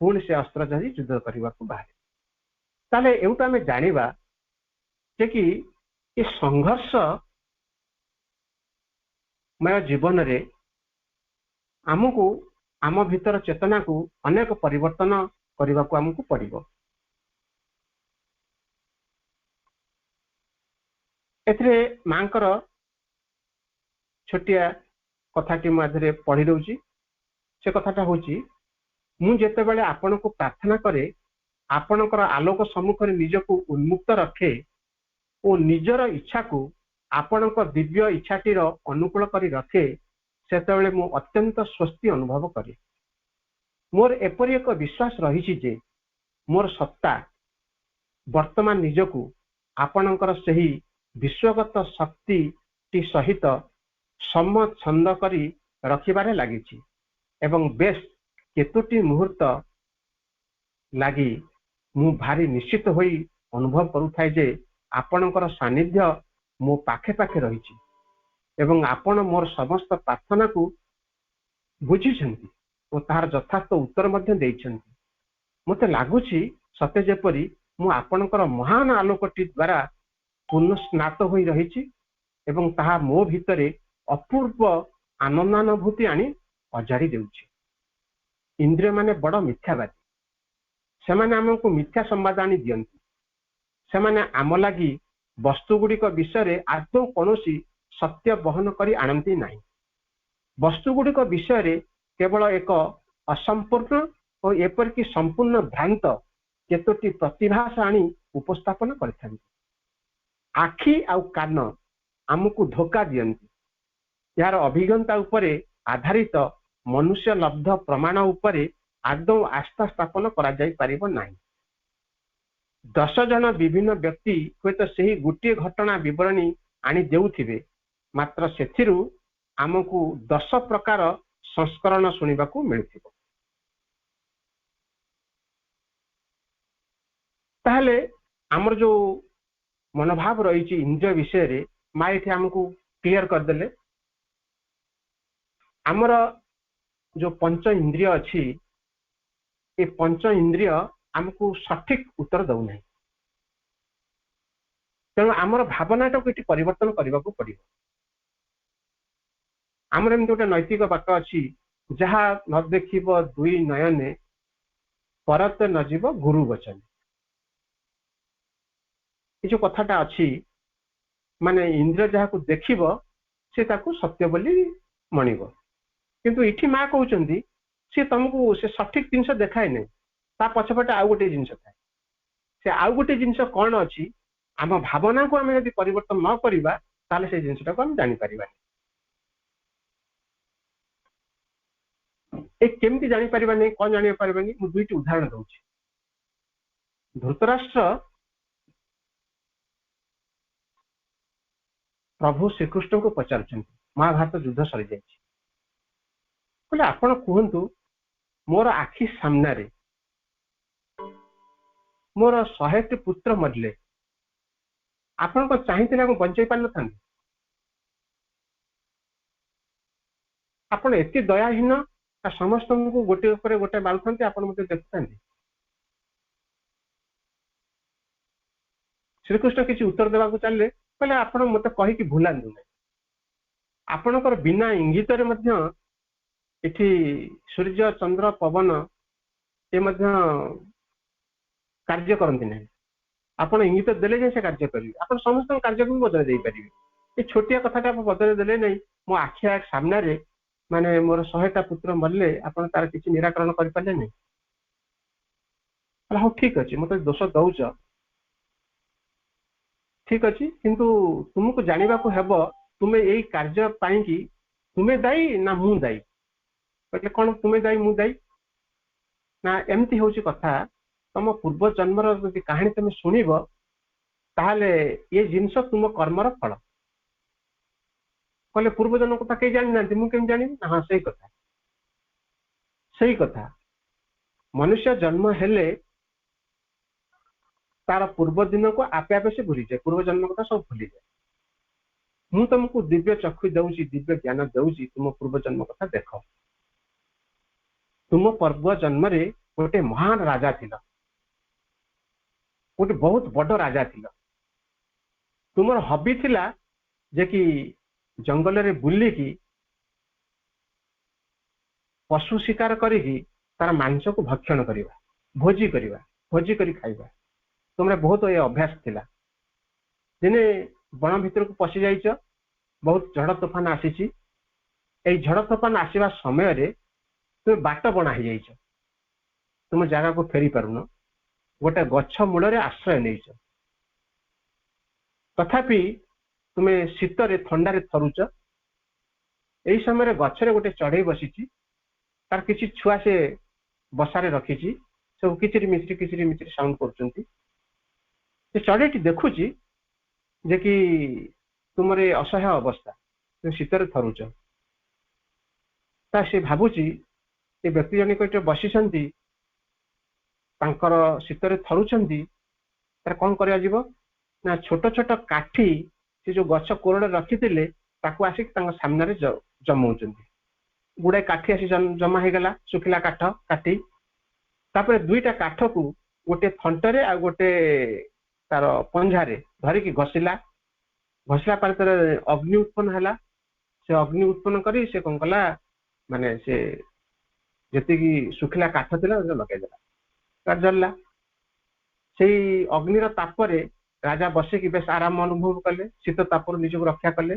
पुणी से अस्त्र धरी युद्ध करने को बाहर ताले एउटा में जानिबा जे कि ये संघर्ष मय जीवन रे आमको आम भीतर चेतना को अनेक परिवर्तन करने को आमको पड़िबो एथरे मांकर छोटिया कथाटी मध्य पढ़ी दउची से कथाटा होची मु जेते बेले आपन को प्रार्थना करे आपनकर आलोक सम्मुख रे निजको उन्मुक्त रखे ओ निजर इच्छा को आपनकर दिव्य इच्छाटीर अनुकूल करी रखे सेतेबेले मु अत्यंत स्वस्ति अनुभव करे मोर एपरि एक विश्वास रही जे मोर सत्ता वर्तमान निजको आपनकर सही विश्वगत शक्ति टी सहित सम छंद करी रखिबारे लागिछि एवं बेस केतोटी मुहूर्त लागी मु भारी निश्चित होई अनुभव करूथाय जे आपनकर सानिध्य मो पाखे पाखे रहिछि एवं आपण मोर समस्त प्रार्थना को बुझिछन्ति ओ तार यथार्थ उत्तर मध्य देइछन्ति मते लागुछि सते जेपरि मु आपनकर महान आलोकटी द्वारा पूर्ण स्नात होई रहिछि एवं ताहा मो भितरे अपूर्व आनंदानुभूति आनी अजाड़ी देउछि इंद्रिय माने बड़ मिथ्यावादी सेमाने हमको मिथ्या संवाद आनी दियंती सेमाने आम लागि वस्तु गुड़िक विषय आदौ कौनसी सत्य बहन करी आनती नहीं वस्तु गुड़िक विषय केवल एक असंपूर्ण और एपरिक संपूर्ण भ्रांत केतोटी प्रतिभास आनी उपस्थापन करथांती आखि आउ कान आमको धोखा दियंती यार अभिज्ञता उपरे आधारित मनुष्य लब्ध प्रमाण उपरे आदौ आस्था स्थापन करा जाई परिबो नाही 10 जन विभिन्न व्यक्ति हुए तो सही गोटे घटना विवरणी आनी देउथिबे मात्र सेथिरु आमको 10 प्रकार संस्करण सुनिबा को मिलथिबो ताहले हमर जो मनोभाव रही इंद्रिय विषय रे माँ ये आमको क्लियर करदे आमर जो पंच इंद्रिय अच्छी ये पंच इंद्रिय आमको सठिक उत्तर दौ ना तेणु आमर भावनाटा को परिवर्तन करने को पड़ो आमर एमती गोटे नैतिक बात अच्छी जहाँ न देख दुई नयने परत न जीव गुरु वचन ये जो कथाटा अच्छी माने इंद्र जहाँ को देखिब से ताकू सत्य बोली मणिब किंतु इठी माँ कहते सी तुमको से सठिक जिनस देखाए नहीं ता पछपटे आउ गोटे जिनस थाए से आउ गोटे जिनस कौन अच्छी आम भावना को आम यदि परिवर्तन न करवा ताले से जिनसटा को आम जानि परिबा ए केमती जानि परिबा नहीं कौन जानि परिबा नहीं मु दुईटी उदाहरण दूची धृतराष्ट्र प्रभु श्रीकृष्ण को पचार महाभारत युद्ध सरी जाए କହିଲେ ଆପଣ କୁହନ୍ତୁ ମୋର ଆଖି ସାମ୍ନାରେ ମୋର 100ଟି ପୁତ୍ର ମରିଲେ, ଆପଣ କଣ ଚାହିଁଥିଲେ ମୁଁ ବଞ୍ଚେଇ ପାରିନଥାନ୍ତି? ଆପଣ ଏତେ ଦୟାହୀନ, ସମସ୍ତଙ୍କୁ ଗୋଟିଏ ଉପରେ ଗୋଟେ ମାରୁଥାନ୍ତି, ଆପଣ ମୋତେ ଦେଖୁଥାନ୍ତି? ଶ୍ରୀକୃଷ୍ଣ କିଛି ଉତ୍ତର ଦେବାକୁ ଚାଲିଲେ, କହିଲେ ଆପଣ ମୋତେ କହିକି ଭୁଲାନ୍ତୁ ନାହିଁ, ଆପଣଙ୍କର ବିନା ଇଙ୍ଗିତରେ ମଧ୍ୟ ଏଠି ସୂର୍ଯ୍ୟ ଚନ୍ଦ୍ର ପବନ ଏ ମଧ୍ୟ କାର୍ଯ୍ୟ କରନ୍ତି ନାହିଁ। ଆପଣ ଇଙ୍ଗିତ ଦେଲେ ଯେ ସେ କାର୍ଯ୍ୟ କରିବେ, ଆପଣ ସମସ୍ତଙ୍କ କାର୍ଯ୍ୟକୁ ବି ବଦଳାଇ ଦେଇପାରିବେ। ଏ ଛୋଟିଆ କଥାଟା ବଦଳାଇ ଦେଲେ ନାହିଁ, ମୋ ଆଖି ସାମ୍ନାରେ ମାନେ ମୋର 100ଟା ପୁତ୍ର ମରିଲେ, ଆପଣ ତାର କିଛି ନିରାକରଣ କରିପାରିଲେ ନାହିଁ? ହଉ ଠିକ ଅଛି, ମତେ ଦୋଷ ଦଉଛ, ଠିକ ଅଛି, କିନ୍ତୁ ତୁମକୁ ଜାଣିବାକୁ ହେବ ତୁମେ ଏଇ କାର୍ଯ୍ୟ ପାଇଁକି ତୁମେ ଦାୟୀ ନା ମୁଁ ଦାୟୀ? କହିଲେ କଣ ତୁମେ ଦାୟୀ ମୁଁ ଦାୟୀ? ନା ଏମିତି ହଉଛି କଥା, ତମ ପୂର୍ବ ଜନ୍ମର ଯଦି କାହାଣୀ ତମେ ଶୁଣିବ ତାହେଲେ ଏ ଜିନିଷ ତୁମ କର୍ମର ଫଳ। କହିଲେ ପୂର୍ବ ଜନ୍ମ କଥା କେହି ଜାଣିନାହାନ୍ତି, ମୁଁ କେମିତି ଜାଣିବି? ନା ହଁ ସେଇ କଥା, ସେଇ କଥା। ମନୁଷ୍ୟ ଜନ୍ମ ହେଲେ ତାର ପୂର୍ବ ଦିନକୁ ଆପେ ଆପେ ସେ ଭୁଲିଯାଏ, ପୂର୍ବ ଜନ୍ମ କଥା ସବୁ ଭୁଲିଯାଏ। ମୁଁ ତମକୁ ଦିବ୍ୟ ଚକ୍ଷୁ ଦଉଛି, ଦିବ୍ୟ ଜ୍ଞାନ ଦଉଛି, ତୁମ ପୂର୍ବ ଜନ୍ମ କଥା ଦେଖ। ତୁମ ପୂର୍ବ ଜନ୍ମରେ ଗୋଟେ ମହାନ ରାଜା ଥିଲ, ଗୋଟେ ବହୁତ ବଡ ରାଜା ଥିଲ। ତୁମର ହବି ଥିଲା ଯେ କି ଜଙ୍ଗଲରେ ବୁଲିକି ପଶୁ ଶିକାର କରିକି ତାର ମାଂସକୁ ଭକ୍ଷଣ କରିବା, ଭୋଜି କରିବା, ଭୋଜି କରି ଖାଇବା। ତୁମର ବହୁତ ଏ ଅଭ୍ୟାସ ଥିଲା। ଦିନେ ବଣ ଭିତରକୁ ପଶି ଯାଇଛ, ବହୁତ ଝଡ଼ ତୋଫାନ ଆସିଛି। ଏଇ ଝଡ଼ ତୋଫାନ ଆସିବା ସମୟରେ ତୁମେ ବାଟ ବଣା ହେଇଯାଇଛ, ତୁମ ଜାଗାକୁ ଫେରି ପାରୁନ, ଗୋଟେ ଗଛ ମୂଳରେ ଆଶ୍ରୟ ନେଇଛ। ତଥାପି ତୁମେ ଶୀତରେ ଥଣ୍ଡାରେ ଥରୁଛ। ଏଇ ସମୟରେ ଗଛରେ ଗୋଟେ ଚଢେଇ ବସିଛି, ତାର କିଛି ଛୁଆ ସେ ବସାରେ ରଖିଛି, ସବୁ କିଚିରି ମିଚିରି ସାଉଣ୍ଡ କରୁଛନ୍ତି। ସେ ଚଢେଇଟି ଦେଖୁଛି ଯେ କି ତୁମର ଏ ଅସହାୟ ଅବସ୍ଥା, ତୁମେ ଶୀତରେ ଥରୁଛ। ତା ସେ ଭାବୁଛି ଏ ବ୍ୟକ୍ତି ଜଣକ ଏଠି ବସିଛନ୍ତି, ତାଙ୍କର ଶୀତରେ ଥରୁଛନ୍ତି, ତାର କଣ କରାଯିବ? ନା ଛୋଟ ଛୋଟ କାଠି ସେ ଯୋଉ ଗଛ କୋରଡ଼ରେ ରଖିଥିଲେ ତାକୁ ଆସିକି ତାଙ୍କ ସାମ୍ନାରେ ଜମଉଛନ୍ତି। ଗୁଡାଏ କାଠି ଆସି ଜମା ହେଇଗଲା, ଶୁଖିଲା କାଠ କାଟି। ତାପରେ ଦୁଇଟା କାଠକୁ ଗୋଟେ ଥଣ୍ଟରେ ଆଉ ଗୋଟେ ତାର ପଞ୍ଝାରେ ଧରିକି ଘଷିଲା। ଘଷିଲା ପରେ ତାର ଅଗ୍ନି ଉତ୍ପନ୍ନ ହେଲା। ସେ ଅଗ୍ନି ଉତ୍ପନ୍ନ କରି ସେ କଣ କଲା, ମାନେ ସେ ଯେତିକି ଶୁଖିଲା କାଠ ଥିଲା ଲଗେଇଦେଲା, ଜଳିଲା। ସେଇ ଅଗ୍ନିର ତାପରେ ରାଜା ବସିକି ବେଶ ଆରାମ ଅନୁଭବ କଲେ, ଶୀତ ତାପରୁ ନିଜକୁ ରକ୍ଷା କଲେ।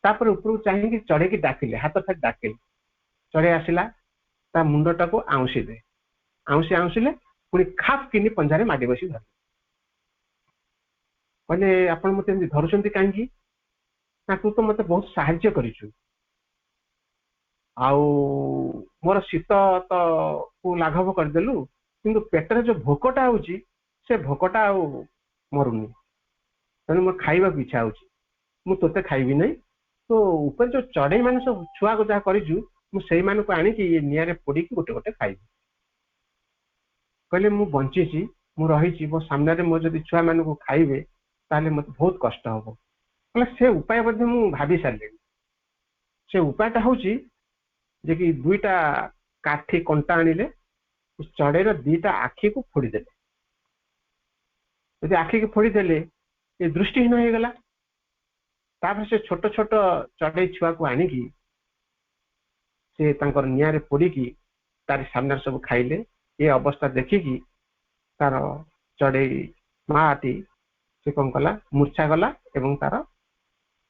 ତାପରେ ଉପରକୁ ଚାହିଁକି ଚଢେଇକି ଡାକିଲେ, ହାତ ଠାରି ଡାକିଲେ। ଚଢେଇ ଆସିଲା, ତା ମୁଣ୍ଡଟାକୁ ଆଉଁସିଲେ, ଆଉଁସିଲେ ପୁଣି ଖାପ କିନି ପଞ୍ଝାରେ ମାଡି ବସି ଧରିଲେ। କହିଲେ ଆପଣ ମତେ ଏମିତି ଧରୁଛନ୍ତି କାହିଁକି? ନା ତୁ ତ ମତେ ବହୁତ ସାହାଯ୍ୟ କରିଛୁ, ଆଉ ମୋର ଶୀତ ତ କୁ ଲାଘବ କରିଦେଲୁ, କିନ୍ତୁ ପେଟରେ ଯୋଉ ଭୋକଟା ହଉଛି ସେ ଭୋକଟା ଆଉ ମରୁନି, ତେଣୁ ମୋର ଖାଇବାକୁ ଇଚ୍ଛା ହଉଛି। ମୁଁ ତୋତେ ଖାଇବି ନାହିଁ, ତ ଉପରେ ଯୋଉ ଚଢେଇ ମାନେ ସବୁ ଛୁଆକୁ ଯାହା କରିଛୁ, ମୁଁ ସେଇମାନଙ୍କୁ ଆଣିକି ନିଆଁରେ ପୋଡିକି ଗୋଟେ ଗୋଟେ ଖାଇବି। କହିଲେ ମୁଁ ବଞ୍ଚିଛି, ମୁଁ ରହିଛି, ମୋ ସାମ୍ନାରେ ମୋ ଯଦି ଛୁଆ ମାନଙ୍କୁ ଖାଇବେ ତାହେଲେ ମତେ ବହୁତ କଷ୍ଟ ହବ। କହିଲେ ସେ ଉପାୟ ମଧ୍ୟ ମୁଁ ଭାବି ସାରିଲିଣି। ସେ ଉପାୟଟା ହଉଛି ଯେ କି ଦୁଇଟା କାଠି କଣ୍ଟା ଆଣିଲେ, ଚଢେଇର ଦିଟା ଆଖିକୁ ଫୋଡିଦେଲେ। ଯଦି ଆଖିକୁ ଫୋଡିଦେଲେ ଏ ଦୃଷ୍ଟିହୀନ ହେଇଗଲା। ତାପରେ ସେ ଛୋଟ ଛୋଟ ଚଢେଇ ଛୁଆକୁ ଆଣିକି ସେ ତାଙ୍କର ନିଆଁରେ ପୋଡିକି ତାରି ସାମ୍ନାରେ ସବୁ ଖାଇଲେ। ଏ ଅବସ୍ଥା ଦେଖିକି ତାର ଚଢେଇ ମାଟି ସେ କଣ କଲା, ମୂର୍ଚ୍ଛା ଗଲା ଏବଂ ତାର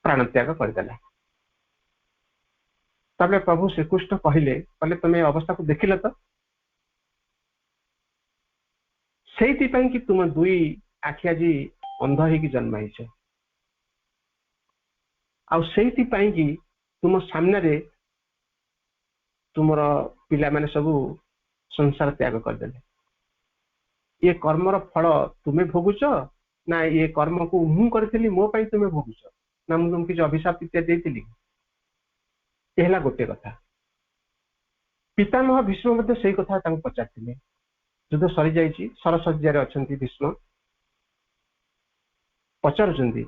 ପ୍ରାଣ ତ୍ୟାଗ କରିଦେଲା। ତାପରେ ପ୍ରଭୁ ଶ୍ରୀକୃଷ୍ଣ କହିଲେ ତମେ ଏ ଅବସ୍ଥାକୁ ଦେଖିଲ ତ, ସେଇଥିପାଇଁ କି ତୁମ ଦୁଇ ଆଖି ଆଜି ଅନ୍ଧ ହେଇକି ଜନ୍ମ ହେଇଛ, ଆଉ ସେଇଥିପାଇଁ କି ତୁମ ସାମ୍ନାରେ ତୁମର ପିଲାମାନେ ସବୁ ସଂସାର ତ୍ୟାଗ କରିଦେଲେ। ଏ କର୍ମର ଫଳ ତୁମେ ଭୋଗୁଛ, ନା ଏ କର୍ମକୁ ମୁଁ କରିଥିଲି ମୋ ପାଇଁ ତୁମେ ଭୋଗୁଛ? ନା ମୁଁ ତୁମକୁ କିଛି ଅଭିଶାପ ଇତ୍ୟାଦି ଦେଇଥିଲି? ଏ ହେଲା ଗୋଟେ କଥା। ପିତାମହ ଭୀଷ୍ମ ମଧ୍ୟ ସେଇ କଥା ତାଙ୍କୁ ପଚାରିଥିଲେ। ଯୁଦ୍ଧ ସରି ଯାଇଛି, ସରସଜ୍ଜାରେ ଅଛନ୍ତି ଭୀଷ୍ମ, ପଚାରୁଛନ୍ତି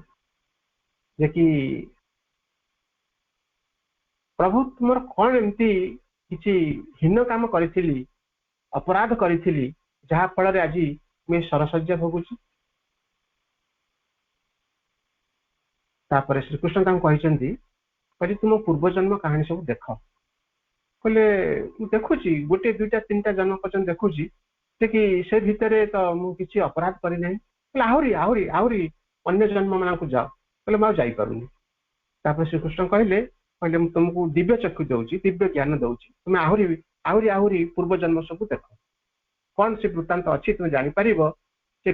ଯେ କି ପ୍ରଭୁ ତୁମର କଣ ଏମିତି କିଛି ହୀନ କାମ କରିଥିଲି, ଅପରାଧ କରିଥିଲି, ଯାହା ଫଳରେ ଆଜି ମୁଁ ଏ ସରସଜ୍ଜା ଭୋଗୁଛି। ତାପରେ ଶ୍ରୀକୃଷ୍ଣ ତାଙ୍କୁ କହିଛନ୍ତି, କହିଲେ ତୁମ ପୂର୍ବଜନ୍ମ କାହାଣୀ ସବୁ ଦେଖ। କହିଲେ ମୁଁ ଦେଖୁଛି, ଗୋଟେ ଦୁଇଟା ତିନିଟା ଜନ୍ମ ପର୍ଯ୍ୟନ୍ତ ଦେଖୁଛି, ଯେ କି ସେ ଭିତରେ ତ ମୁଁ କିଛି ଅପରାଧ କରିନାହିଁ। କହିଲେ ଆହୁରି ଆହୁରି ଆହୁରି ଅନ୍ୟ ଜନ୍ମ ମାନଙ୍କୁ ଯାଅ। କହିଲେ ମୁଁ ଆଉ ଯାଇପାରୁନି। ତାପରେ ଶ୍ରୀକୃଷ୍ଣ କହିଲେ, କହିଲେ ମୁଁ ତୁମକୁ ଦିବ୍ୟ ଚକ୍ଷୁ ଦଉଛି, ଦିବ୍ୟ ଜ୍ଞାନ ଦଉଛି, ତୁମେ ଆହୁରି ଆହୁରି ଆହୁରି ପୂର୍ବ ଜନ୍ମ ସବୁ ଦେଖ, କଣ ସେ ବୃତ୍ତାନ୍ତ ଅଛି ତୁମେ ଜାଣିପାରିବ ଯେ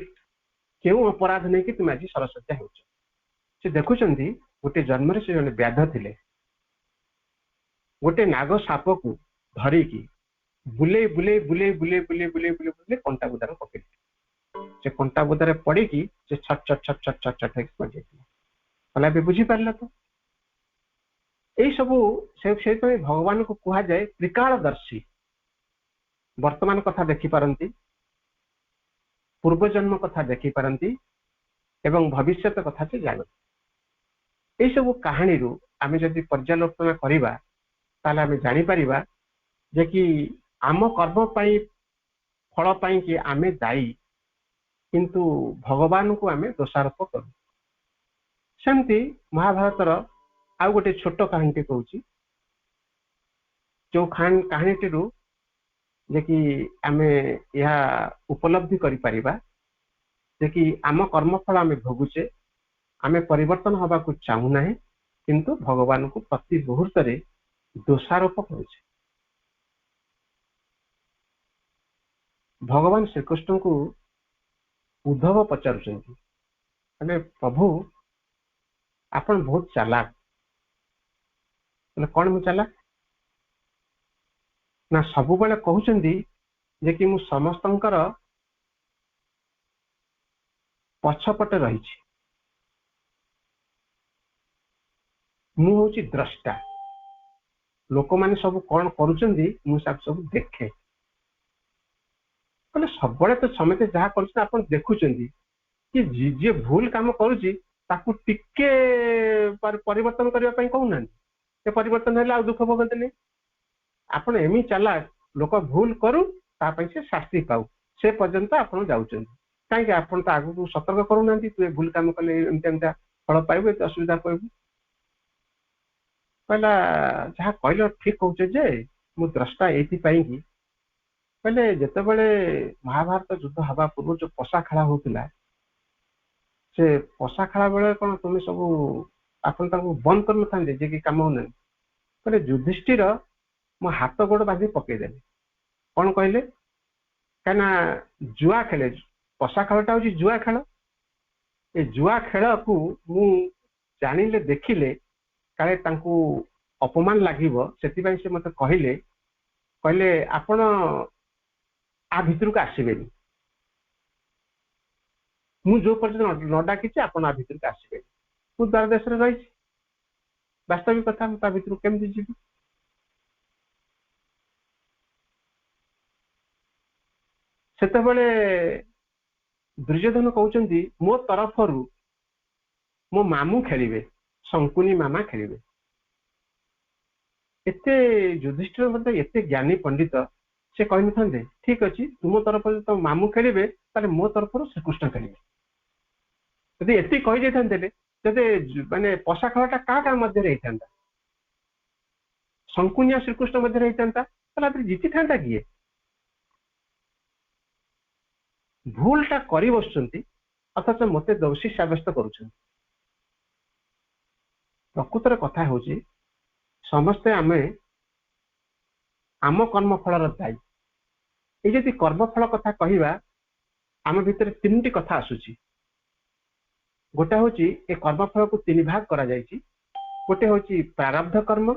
କେଉଁ ଅପରାଧ ନେଇକି ତୁମେ ଆଜି ସରସଜ୍ଜା ହେଉଛ। ସେ ଦେଖୁଛନ୍ତି ଗୋଟେ ଜନ୍ମରେ ସେ ଜଣେ ବ୍ୟାଧ ଥିଲେ, ଗୋଟେ ନାଗ ସାପକୁ ଧରିକି ବୁଲେଇ ବୁଲେଇ ବୁଲେଇ ବୁଲେଇ ବୁଲେଇ ବୁଲେଇ ବୁଲେଇ ବୁଲେଇ କଣ୍ଟା ବୁଦାରେ ପକେଇଥିଲେ। ସେ କଣ୍ଟା ବୁଦାରେ ପଡିକି ସେ ଛଟ ଛଟ ଛଟ ଛଟ ଛଟ ଛଟ ହେଇକି ପଡିଯାଇଥିଲା। କହିଲା ଏବେ ବୁଝିପାରିଲା ତ? ଏଇ ସବୁ ସେଇଥିପାଇଁ ଭଗବାନଙ୍କୁ କୁହାଯାଏ ତ୍ରିକାଳଦର୍ଶୀ। ବର୍ତ୍ତମାନ କଥା ଦେଖିପାରନ୍ତି, ପୂର୍ବଜନ୍ମ କଥା ଦେଖିପାରନ୍ତି ଏବଂ ଭବିଷ୍ୟତ କଥା ସେ ଜାଣନ୍ତି। ଏଇ ସବୁ କାହାଣୀରୁ ଆମେ ଯଦି ପର୍ଯ୍ୟାଲୋଚନା କରିବା ତାହେଲେ ଆମେ ଜାଣିପାରିବା ଯେ କି ଆମ କର୍ମ ପାଇଁ ଫଳ ପାଇଁ କି ଆମେ ଦାୟୀ, କିନ୍ତୁ ଭଗବାନଙ୍କୁ ଆମେ ଦୋଷାରୋପ କରୁ। ସେମିତି ମହାଭାରତର ଆଉ ଗୋଟେ ଛୋଟ କାହାଣୀଟି କହୁଛି, ଯୋଉ କାହାଣୀଟିରୁ ଯେ କି ଆମେ ଏହା ଉପଲବ୍ଧି କରିପାରିବା ଯେ କି ଆମ କର୍ମଫଳ ଆମେ ଭୋଗୁଛେ, ଆମେ ପରିବର୍ତ୍ତନ ହେବାକୁ ଚାହୁଁନାହିଁ, କିନ୍ତୁ ଭଗବାନଙ୍କୁ ପ୍ରତି ମୁହୂର୍ତ୍ତରେ ଦୋଷାରୋପ କରୁଛେ। ଭଗବାନ ଶ୍ରୀକୃଷ୍ଣଙ୍କୁ ଉଦ୍ଧବ ପଚାରୁଛନ୍ତି, ମାନେ ପ୍ରଭୁ ଆପଣ ବହୁତ ଚାଲାକ। କଣ ମୁଁ ଚାଲାକ? ନା ସବୁବେଳେ କହୁଛନ୍ତି ଯେ କି ମୁଁ ସମସ୍ତଙ୍କର ପଛପଟେ ରହିଛି, ମୁଁ ହଉଛି ଦ୍ରଷ୍ଟା, ଲୋକମାନେ ସବୁ କଣ କରୁଛନ୍ତି ମୁଁ ସବୁ ଦେଖେ। କହିଲେ ସବୁବେଳେ ତ ସମସ୍ତେ ଯାହା କରୁଛନ୍ତି ଆପଣ ଦେଖୁଛନ୍ତି, କି ଯିଏ ଭୁଲ କାମ କରୁଛି ତାକୁ ଟିକେ ପରିବର୍ତ୍ତନ କରିବା ପାଇଁ କହୁନାହାନ୍ତି। ସେ ପରିବର୍ତ୍ତନ ହେଲେ ଆଉ ଦୁଃଖ ଭୋଗନ୍ତିନି। ଆପଣ ଏମିତି ଚାଲାକ, ଲୋକ ଭୁଲ କରୁ ତା ପାଇଁ ସେ ଶାସ୍ତି ପାଉ, ସେ ପର୍ଯ୍ୟନ୍ତ ଆପଣ ଯାଉଛନ୍ତି। କାହିଁକି ଆପଣ ତ ଆଗକୁ ସତର୍କ କରୁନାହାନ୍ତି, ତୁ ଏ ଭୁଲ କାମ କଲେ ଏମିତି ଏମିତିଆ ଫଳ ପାଇବୁ, ଏତେ ଅସୁବିଧା ପାଇବୁ। କହିଲା ଯାହା କହିଲ ଠିକ କହୁଛ ଯେ ମୁଁ ଦ୍ରଷ୍ଟା ଏଇଥିପାଇଁ କି, କହିଲେ ଯେତେବେଳେ ମହାଭାରତ ଯୁଦ୍ଧ ହେବା ପୂର୍ବରୁ ଯୋଉ ପଶା ଖେଳା ହଉଥିଲା, ସେ ପଶା ଖେଳା ବେଳେ କଣ ତୁମେ ସବୁ ଆପଣ ତାଙ୍କୁ ବନ୍ଦ କରିନଥାନ୍ତେ ଯେ କି କାମ ହଉନାହିଁ? କହିଲେ ଯୁଧିଷ୍ଠିର ମୋ ହାତ ଗୋଡ ବାନ୍ଧି ପକେଇଦେଲେ। କଣ କହିଲେ? କାହିଁକିନା ଜୁଆ ଖେଳେ, ପଶା ଖେଳଟା ହଉଛି ଜୁଆ ଖେଳ। ଏ ଜୁଆ ଖେଳକୁ ମୁଁ ଜାଣିଲେ ଦେଖିଲେ କାଳେ ତାଙ୍କୁ ଅପମାନ ଲାଗିବ, ସେଥିପାଇଁ ସେ ମତେ କହିଲେ, କହିଲେ ଆପଣ ଆ ଭିତରକୁ ଆସିବେନି, ମୁଁ ଯୋଉ ପର୍ଯ୍ୟନ୍ତ ନ ଡାକିଛି ଆପଣ ଆ ଭିତରକୁ ଆସିବେନି। ମୁଁ ଦ୍ୱାର ଦେଶରେ ରହିଛି, ବାସ୍ତବିକ କଥା, ମୁଁ ତା ଭିତରକୁ କେମିତି ଯିବି? ସେତେବେଳେ ଦୁର୍ଯ୍ୟୋଧନ କହୁଛନ୍ତି ମୋ ତରଫରୁ ମୋ ମାମୁଁ ଖେଳିବେ, ଶଙ୍କୁନି ମାମା ଖେଳିବେ। ଏତେ ଯୁଧିଷ୍ଠିର ମଧ୍ୟ ଏତେ ଜ୍ଞାନୀ ପଣ୍ଡିତ, ସେ କହିନଥାନ୍ତେ ଠିକ ଅଛି ତୁମ ତରଫରୁ ତ ମାମୁଁ ଖେଳିବେ, ତାହେଲେ ମୋ ତରଫରୁ ଶ୍ରୀକୃଷ୍ଣ ଖେଳିବେ। ଯଦି ଏତିକି କହିଦେଇଥାନ୍ତେ, ଯଦି ମାନେ ପଶା ଖେଳଟା କାହା କାହା ମଧ୍ୟରେ ହେଇଥାନ୍ତା, ଶଙ୍କୁନିଆ ଶ୍ରୀକୃଷ୍ଣ ମଧ୍ୟରେ ହେଇଥାନ୍ତା, ତାହେଲେ ଜିତିଥାନ୍ତା କିଏ? ଭୁଲଟା କରି ବସୁଛନ୍ତି, ଅଥଚ ମୋତେ ଦୋଷୀ ସାବ୍ୟସ୍ତ କରୁଛନ୍ତି। ପ୍ରକୃତରେ କଥା ହେଉଛି ସମସ୍ତେ ଆମେ ଆମ କର୍ମଫଳର ଦାୟୀ। ଏଇ ଯଦି କର୍ମଫଳ କଥା କହିବା, ଆମ ଭିତରେ ତିନିଟି କଥା ଆସୁଛି। ଗୋଟେ ହଉଛି ଏ କର୍ମଫଳକୁ ତିନି ଭାଗ କରାଯାଇଛି। ଗୋଟେ ହଉଛି ପ୍ରାରବ୍ଧ କର୍ମ,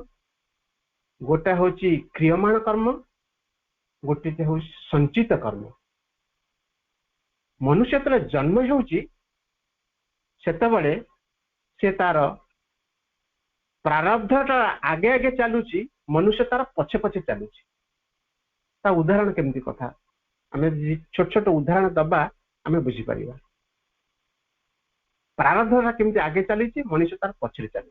ଗୋଟେ ହଉଛି କ୍ରିୟମାଣ କର୍ମ, ଗୋଟେ ହଉଛି ସଞ୍ଚିତ କର୍ମ। ମନୁଷ୍ୟ ଯେତେବେଳେ ଜନ୍ମ ହେଉଛି ସେତେବେଳେ ସେ ତାର ପ୍ରାରବ୍ଧଟା ଆଗେ ଆଗେ ଚାଲୁଛି, ମନୁଷ୍ୟ ତାର ପଛେ ପଛେ ଚାଲୁଛି। ता उदाहरण केमती कथा आम छोट छोट उदाहरण दबा आम बुझीपर प्रारब्धटा केमती आगे चली मनीष तार पछरे चली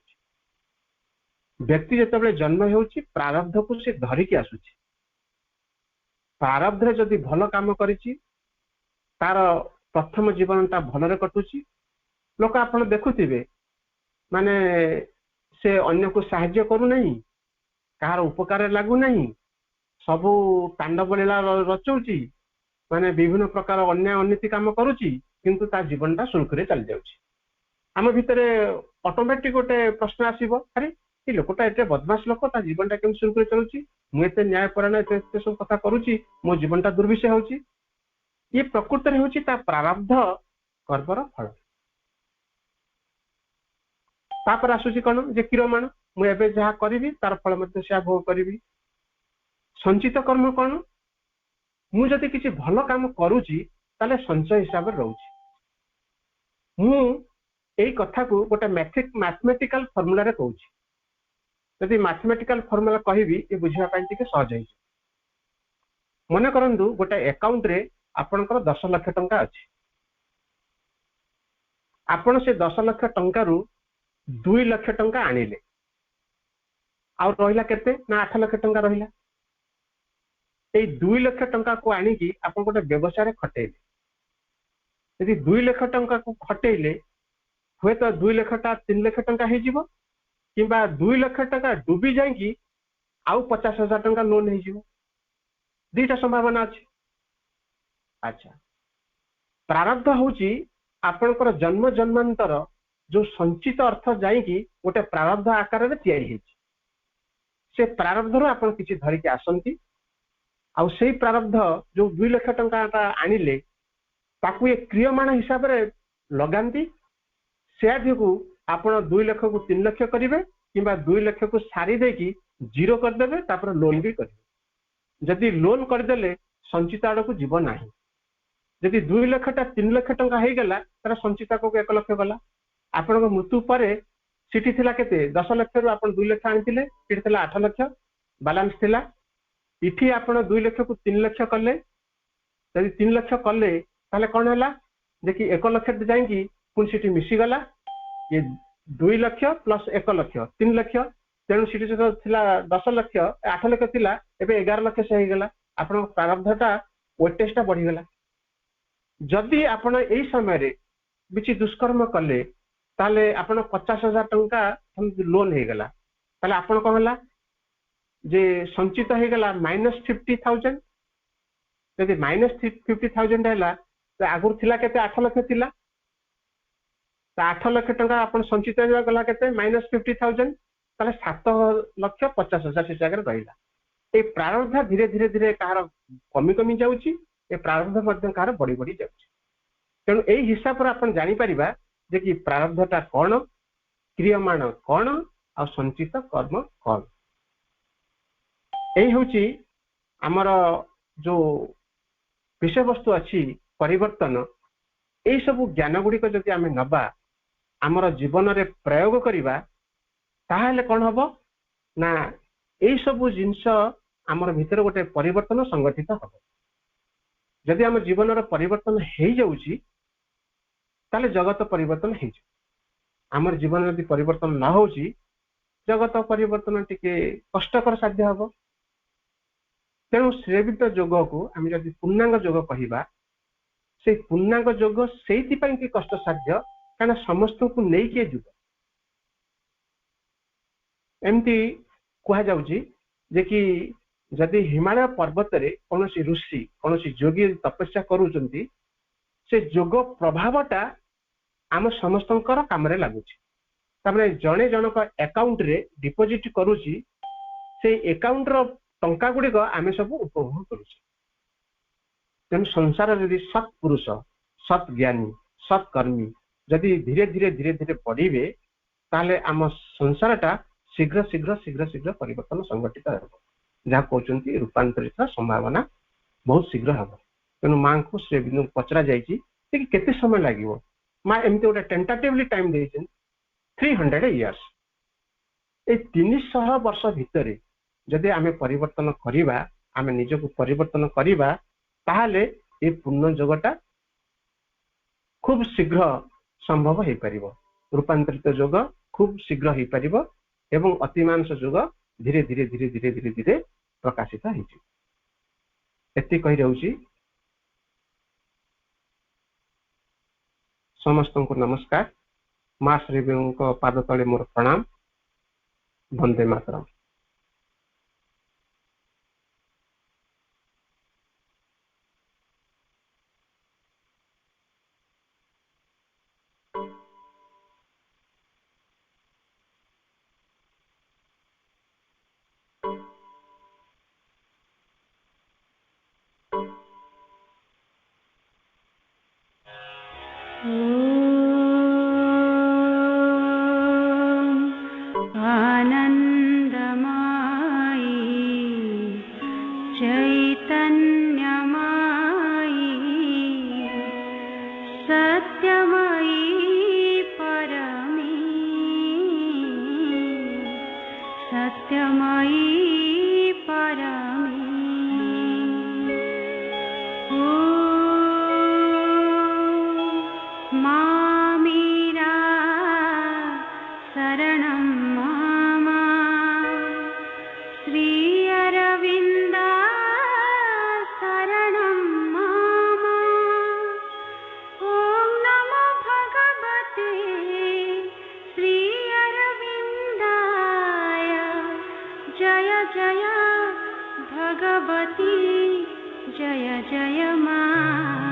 व्यक्ति जिते जन्म होउची प्रारब्ध को से धरिकी आसुची प्रारब्ध जदि भल काम करिची तार प्रथम जीवनटा भलरे कटुची लोक आपण देखुथिबे माने से अन्य को साहाय्य करू नहीं कहार उपकार लागू नहीं सबू तांडव लीला रचौची माने विभिन्न प्रकार अन्याय अनीति काम करुची किंतु ता जीवनटा सुरखुरे चली जाउची आम भितरे ऑटोमेटिक गोटे प्रश्न आसीबो अरे ये लोकटा एते बदमाश लोक ता जीवनटा केम सुरखुरे चलुची मु एते न्यायपरायण एते सब कथा करूची मो जीवनटा दुर्विषय होउची ये प्रकृति रे होउची ता प्रारब्ध कर्मर फल तापर आसुची कौन जे किरमाण मु एबे जहा करिवि तार फल मध्ये से भोग करिवि संचित कर्म कौन मु जदि किसी भल काम करूची ताले संचय हिसाब रे रहउची मु एई कथा को गोटे मैथमेटिकल फॉर्मूला रे कहूची यदि मैथमेटिकल फॉर्मूला कहिबी ए बुझिबा पई टिके सहज होई मन करंदु गोटे अकाउंट रे आपनकर 10 लाख टंका अछि आपण से 10 लाख टंका रु 2 लाख टंका आनिले आउ रहिला केते ना 8 लाख टंका रहिला ए 2 लाख टंका को आनी की आपण गोटे व्यवसाय रे खटेले यदि 2 लाख टंका को खटेले हुए तो 2 लाख टा 3 लाख टंका हे जीवो किबा 2 लाख टंका डूबी जाई की आउ 50,000 टंका लोन हे जीवो दीटा संभावना अछि अच्छा प्रारब्ध होची आपनकर जन्म जन्मांतर जो संचित अर्थ जाई की गोटे प्रारब्ध आकार रे तयारी हेची से प्रारब्ध रो आपण किछि धरि के आसंती आउ सेही प्रारब्ध जो 2 लाख टंका आनिले ताकू ए क्रियमाण हिसाब रे लगांती से आदिकू आपण 2 लाख को 3 लाख करिवे किबा 2 लाख को सारी देकी जीरो कर देबे तापर लोन भी करिवे जदि लोन कर देले संचित आड़ को जीव नाही जदि 2 लाख टा 3 लाख टंका हे गला तार संचित को 1 लाख गला आपण मृत्यु पर सिटी थिला केते 10 लाख रु आपण 2 लाख आनिथिले सिटी थिला 8 लाख बैलेंस थिला इठी आपण 2 लाख को 3 लाख कले जदि 3 लाख कले ताले कोन हला जे कि 1 लाख जाई की पुन सिटी मिसी गला ये 2 लाख प्लस 1 लाख 3 लाख तेणु सिटी जो थिला 10 लाख 8 लाख थिला एबे 11 लाख से हे गला आपण प्रारब्धटा वेटेजटा बढ़ी गला जदि आपण एई समय रे बिची दुष्कर्म कले ताले आपण 50,000 टंका लोन हे गला ताले आपण कोन हला जे संचित हे गला -50,000 यदि -50,000 हैला तो आगुर थिला केते 8 लाख थिला तो 8 लाख टंका आपण संचित हे गला केते -50,000 ताले 7,50,000 से जगह रहिला ए प्रारब्ध धीरे धीरे धीरे कार कमी कमी जाउची ए प्रारब्ध मध्य कार बड़ी बड़ी जाउची तेणु एई हिसाब पर आपण जानि परिबा जे कि प्रारब्धटा कोन क्रियमाण कोन आ संचित कर्म कोन एई होची हमर जो विषय वस्तु अछि परिवर्तन एई सब ज्ञान गुडी को जदि आमे नबा हमर जीवन रे प्रयोग करिबा ताहाले कोन हबो ना एई सब जिंस हमर भीतर गोटे परिवर्तन संगठित हबो जदि हम जीवन रो परिवर्तन हेई जाउची ताले जगत परिवर्तन हेई हमर जीवन यदि परिवर्तन न होउची जगत परिवर्तन टिके कष्टकर साध्य हबो तेणु श्रेवित जोग को आम जदि पूर्णांग जोग कहिबा से पूर्णांग जोग सेति पई कि कष्ट साध्य काना समस्त को नै के जुग एमती कहा जाउची जे कि जदि हिमालय पर्वत रे कोनोसी ऋषि कोनोसी योगी तपस्या करूचंती से जोग प्रभावटा आम समस्तंकर काम रे लागुची तामे जणे जनक अकाउंट रे डिपॉजिट करूची से अकाउंट रो टंका गुडी को आमे सब उपभोग करूची तेन संसार यदि सत पुरुष सत ज्ञानी सत कर्मी यदि धीरे धीरे धीरे धीरे पढ़िबे ताले आम संसारटा शीघ्र शीघ्र शीघ्र शीघ्र परिवर्तन संगठित हेबो जहाँ कहते रूपांतरित संभावना बहुत शीघ्र हम तेणु माँ को श्री बिंदु पचरा जाइए केते समय लगे माँ एमती गोटे टेंटाटिवली टाइम दे 300 इयर्स ए 300 वर्ष भितर जदि आमे परिवर्तन करिबा आमे निजको परिवर्तन करिबा ताहाले ए पूर्ण जोगटा खूब शीघ्र संभव हो पारिबो रूपांतरित जोग खूब शीघ्र हो पारिबो एवं अतिमांस जोग धीरे धीरे धीरे धीरे धीरे धीरे प्रकाशित होइछि एति कहि रहउछि समस्त को नमस्कार मां श्री को पाद तले मोर प्रणाम वंदे मातरम। जय भगवती जय जय मां।